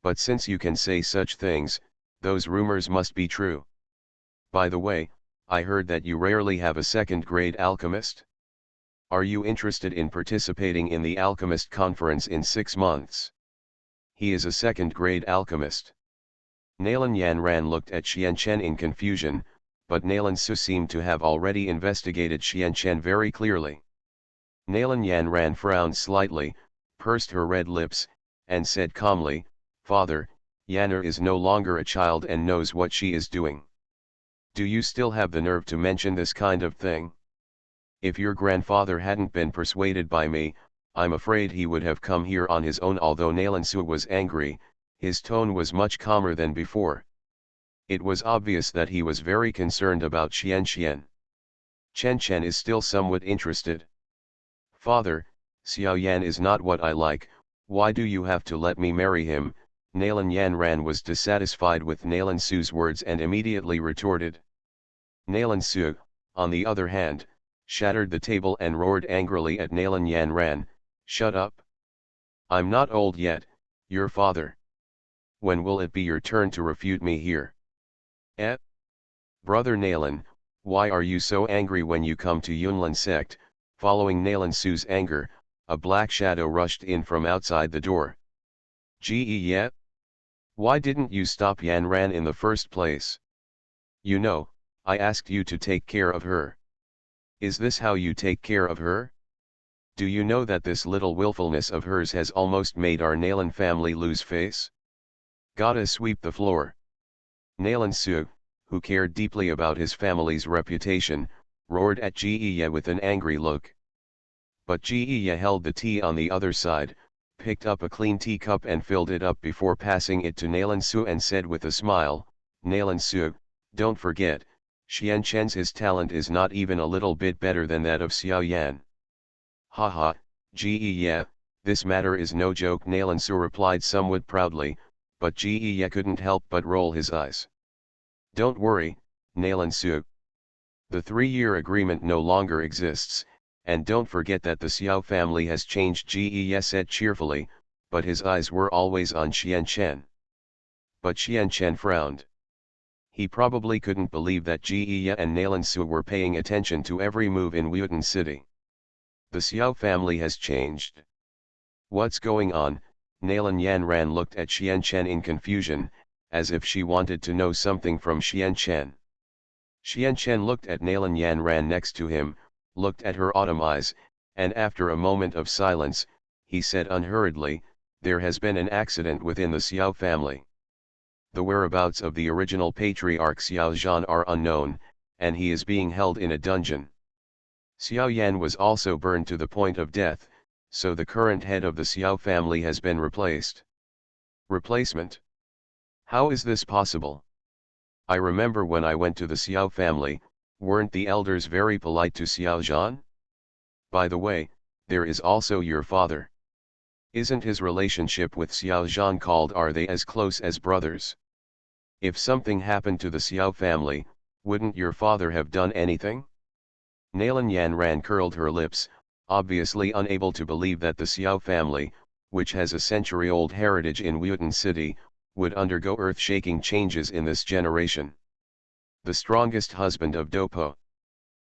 But since you can say such things, those rumors must be true. By the way, I heard that you rarely have a second-grade alchemist. Are you interested in participating in the alchemist conference in 6 months? He is a second-grade alchemist. Nalan Yanran looked at Xian Chen in confusion, but Nalan Su seemed to have already investigated Xian Chen very clearly. Nalan Yanran frowned slightly, pursed her red lips, and said calmly, Father, Yanner is no longer a child and knows what she is doing. Do you still have the nerve to mention this kind of thing? If your grandfather hadn't been persuaded by me, I'm afraid he would have come here on his own. Although Nalan Su was angry, his tone was much calmer than before. It was obvious that he was very concerned about Xian Chen. Chen Chen is still somewhat interested. Father, Xiao Yan is not what I like, why do you have to let me marry him? Nalan Yanran was dissatisfied with Nalan Su's words and immediately retorted. Nalan Su, on the other hand, shattered the table and roared angrily at Nalan Yanran, shut up. I'm not old yet, your father. When will it be your turn to refute me here? Brother Nalan, why are you so angry when you come to Yunlin sect? Following Nalan Su's anger, a black shadow rushed in from outside the door. Gee, why didn't you stop Yanran in the first place? You know, I asked you to take care of her. Is this how you take care of her? Do you know that this little willfulness of hers has almost made our Nalan family lose face? Gotta sweep the floor. Nalan Su, who cared deeply about his family's reputation, roared at Jiye with an angry look. But Jiye held the tea on the other side, picked up a clean teacup and filled it up before passing it to Nalan Su and said with a smile, Nalan Su, don't forget, Xian Chen's talent is not even a little bit better than that of Xiao Yan. Haha, Jiye, this matter is no joke, Nalan Su replied somewhat proudly, but Jiye couldn't help but roll his eyes. Don't worry, Nalan Su. The 3-year agreement no longer exists, and don't forget that the Xiao family has changed, Jiye said cheerfully, but his eyes were always on Xian Chen. But Xian Chen frowned. He probably couldn't believe that Jiye and Nalan Su were paying attention to every move in Wuyuan City. The Xiao family has changed. What's going on? Nalan Yanran looked at Xian Chen in confusion, as if she wanted to know something from Xian Chen. Xian Chen looked at Nalan Yanran next to him, looked at her autumn eyes, and after a moment of silence, he said unhurriedly, there has been an accident within the Xiao family. The whereabouts of the original patriarch Xiao Zhan are unknown, and he is being held in a dungeon. Xiao Yan was also burned to the point of death, so the current head of the Xiao family has been replaced. Replacement? How is this possible? I remember when I went to the Xiao family, weren't the elders very polite to Xiao Zhan? By the way, there is also your father. Isn't his relationship with Xiao Zhan called, are they as close as brothers? If something happened to the Xiao family, wouldn't your father have done anything? Nalan Yanran curled her lips, obviously unable to believe that the Xiao family, which has a century-old heritage in Wuyuan City, would undergo earth-shaking changes in this generation. The Strongest Husband of Dopo.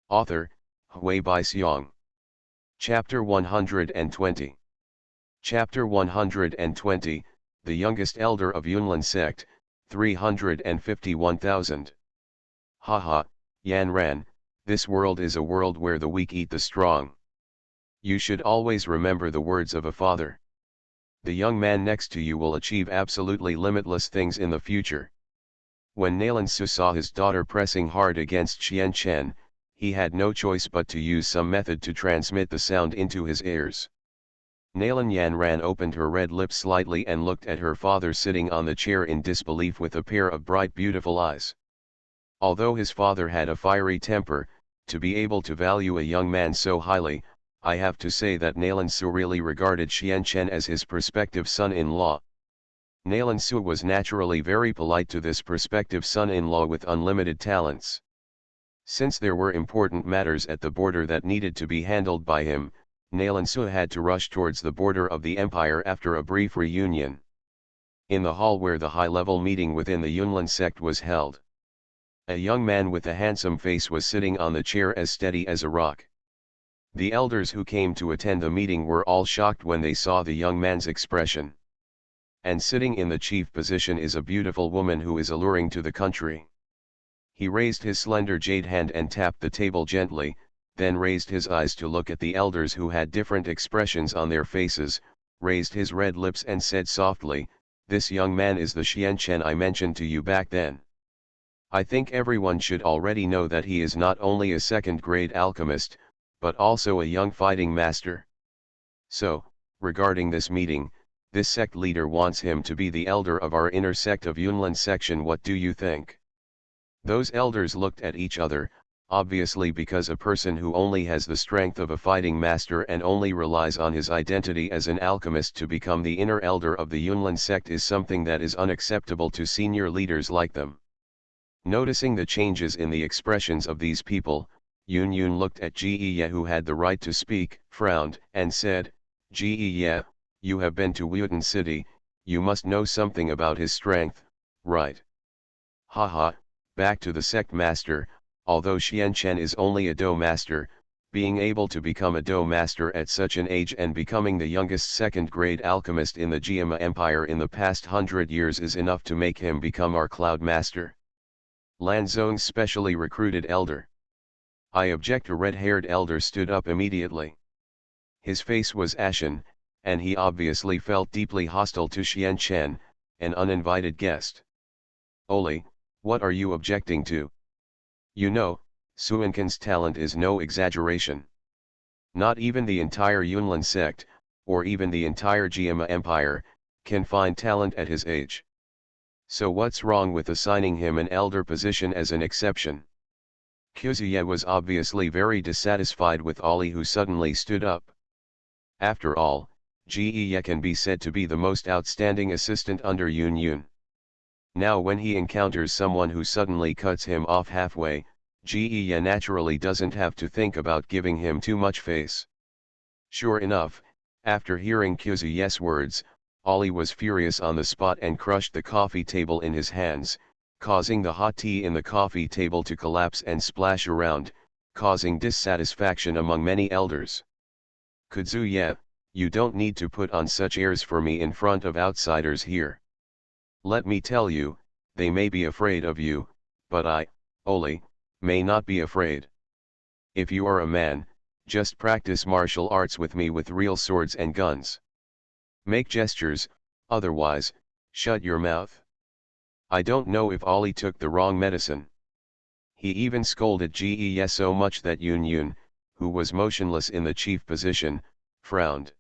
Author, Hui Bai Xiong. Chapter 120. Chapter 120, The Youngest Elder of Yunlin Sect, 351,000. Haha, Yanran, this world is a world where the weak eat the strong. You should always remember the words of a father. The young man next to you will achieve absolutely limitless things in the future. When Nalan Su saw his daughter pressing hard against Xian Chen, he had no choice but to use some method to transmit the sound into his ears. Nalan Yanran opened her red lips slightly and looked at her father sitting on the chair in disbelief with a pair of bright beautiful eyes. Although his father had a fiery temper, to be able to value a young man so highly, I have to say that Nalan Su really regarded Xian Chen as his prospective son-in-law. Nalan Su was naturally very polite to this prospective son-in-law with unlimited talents. Since there were important matters at the border that needed to be handled by him, Nalan Su had to rush towards the border of the empire after a brief reunion. In the hall where the high-level meeting within the Yunlin sect was held, a young man with a handsome face was sitting on the chair as steady as a rock. The elders who came to attend the meeting were all shocked when they saw the young man's expression. And sitting in the chief position is a beautiful woman who is alluring to the country. He raised his slender jade hand and tapped the table gently, then raised his eyes to look at the elders who had different expressions on their faces, raised his red lips and said softly, "This young man is the Xian Chen I mentioned to you back then. I think everyone should already know that he is not only a second-grade alchemist, but also a young fighting master. So, regarding this meeting, this sect leader wants him to be the elder of our inner sect of Yunlin section. What do you think?" Those elders looked at each other, obviously because a person who only has the strength of a fighting master and only relies on his identity as an alchemist to become the inner elder of the Yunlin sect is something that is unacceptable to senior leaders like them. Noticing the changes in the expressions of these people, Yun Yun looked at Ji Ye who had the right to speak, frowned, and said, "Ji Ye, you have been to Wuyutan City, you must know something about his strength, right?" Haha, back to the sect master, although Xian Chen is only a Do master, being able to become a Do master at such an age and becoming the youngest second-grade alchemist in the Jiama Empire in the past 100 years is enough to make him become our cloud master. Lan Zong's specially recruited elder. I object. A red-haired elder stood up immediately. His face was ashen, and he obviously felt deeply hostile to Xian Chen, an uninvited guest. "Oli, what are you objecting to? You know, Suinkan's talent is no exaggeration. Not even the entire Yunlin sect, or even the entire Jiama Empire, can find talent at his age. So what's wrong with assigning him an elder position as an exception?" Kuzuye was obviously very dissatisfied with Ollie, who suddenly stood up. After all, Ji can be said to be the most outstanding assistant under Yun Yun. Now when he encounters someone who suddenly cuts him off halfway, Ji naturally doesn't have to think about giving him too much face. Sure enough, after hearing Kuzuye's words, Ollie was furious on the spot and crushed the coffee table in his hands, causing the hot tea in the coffee table to collapse and splash around, causing dissatisfaction among many elders. "Kuzuye, you don't need to put on such airs for me in front of outsiders here. Let me tell you, they may be afraid of you, but I, Oli, may not be afraid. If you are a man, just practice martial arts with me with real swords and guns. Make gestures, otherwise, shut your mouth." I don't know if Ollie took the wrong medicine. He even scolded Ge so much that Yun Yun, who was motionless in the chief position, frowned.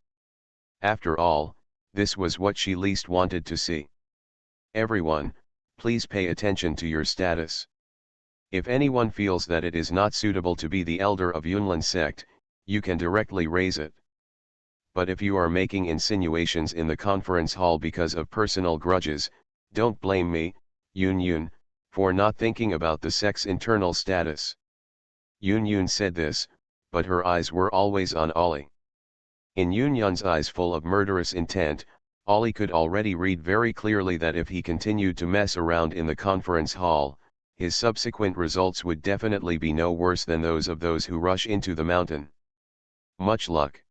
After all, this was what she least wanted to see. Everyone, please pay attention to your status. If anyone feels that it is not suitable to be the elder of Yunlin sect, you can directly raise it. But if you are making insinuations in the conference hall because of personal grudges, don't blame me, Yun Yun, for not thinking about the sect's internal status. Yun Yun said this, but her eyes were always on Ollie. In Yun Yun's eyes full of murderous intent, Ollie could already read very clearly that if he continued to mess around in the conference hall, his subsequent results would definitely be no worse than those of those who rush into the mountain. Much luck.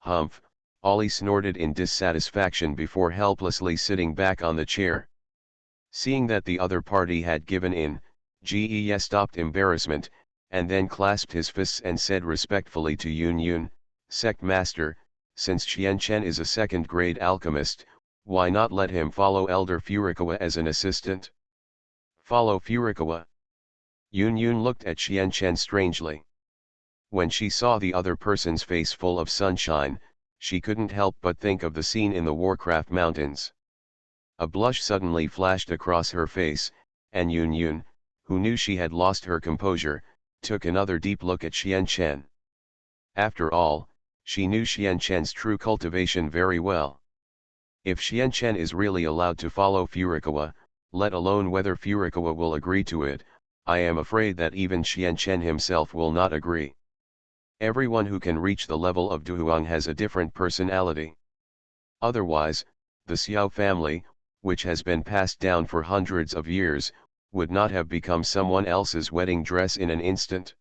Humph, Ollie snorted in dissatisfaction before helplessly sitting back on the chair. Seeing that the other party had given in, Ge stopped embarrassment, and then clasped his fists and said respectfully to Yun Yun, "Sect Master, since Xian Chen is a second-grade alchemist, why not let him follow Elder Furikawa as an assistant?" "Follow Furikawa?" Yun Yun looked at Xian Chen strangely. When she saw the other person's face full of sunshine, she couldn't help but think of the scene in the Warcraft Mountains. A blush suddenly flashed across her face, and Yun Yun, who knew she had lost her composure, took another deep look at Xian Chen. After all, she knew Xian Chen's true cultivation very well. If Xian Chen is really allowed to follow Furukawa, let alone whether Furukawa will agree to it, I am afraid that even Xian Chen himself will not agree. Everyone who can reach the level of Duhuang has a different personality. Otherwise, the Xiao family, which has been passed down for hundreds of years, would not have become someone else's wedding dress in an instant.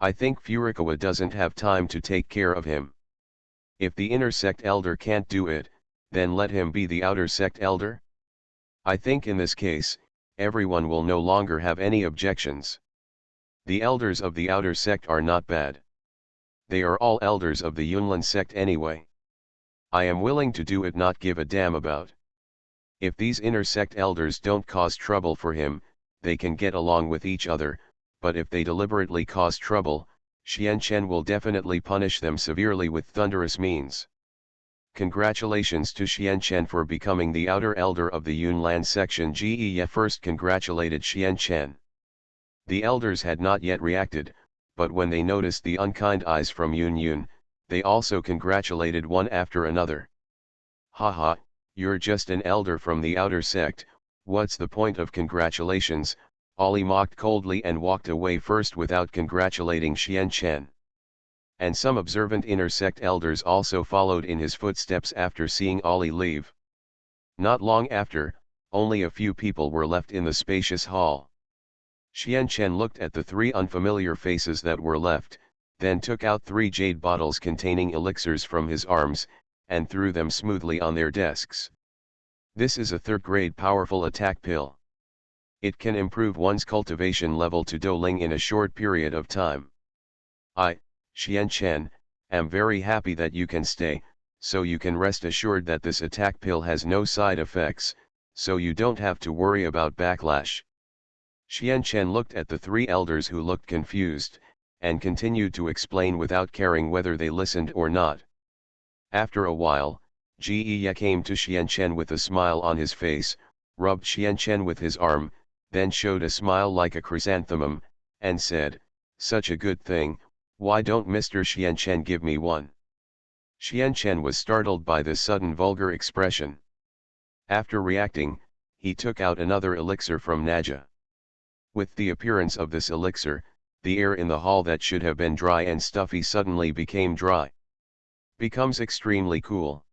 I think Furukawa doesn't have time to take care of him. If the inner sect elder can't do it, then let him be the outer sect elder. I think in this case, everyone will no longer have any objections. The elders of the outer sect are not bad. They are all elders of the Yunlin sect anyway. I am willing to do it, not give a damn about. If these inner sect elders don't cause trouble for him, they can get along with each other, but if they deliberately cause trouble, Xian Chen will definitely punish them severely with thunderous means. Congratulations to Xian Chen for becoming the outer elder of the Yunlan section. Ge first congratulated Xian Chen. The elders had not yet reacted, but when they noticed the unkind eyes from Yun Yun, they also congratulated one after another. Haha, you're just an elder from the outer sect, what's the point of congratulations? Ollie mocked coldly and walked away first without congratulating Xian Chen. And some observant inner sect elders also followed in his footsteps after seeing Ollie leave. Not long after, only a few people were left in the spacious hall. Xian Chen looked at the three unfamiliar faces that were left, then took out 3 jade bottles containing elixirs from his arms, and threw them smoothly on their desks. This is a 3rd-grade powerful attack pill. It can improve one's cultivation level to Doling in a short period of time. I, Xian Chen, am very happy that you can stay, so you can rest assured that this attack pill has no side effects, so you don't have to worry about backlash. Xian Chen looked at the 3 elders who looked confused, and continued to explain without caring whether they listened or not. After a while, Ge came to Xian Chen with a smile on his face, rubbed Xian Chen with his arm, then showed a smile like a chrysanthemum, and said, "Such a good thing, why don't Mr. Xian Chen give me one?" Xian Chen was startled by this sudden vulgar expression. After reacting, he took out another elixir from Naja. With the appearance of this elixir, the air in the hall that should have been dry and stuffy suddenly became dry. Becomes extremely cool.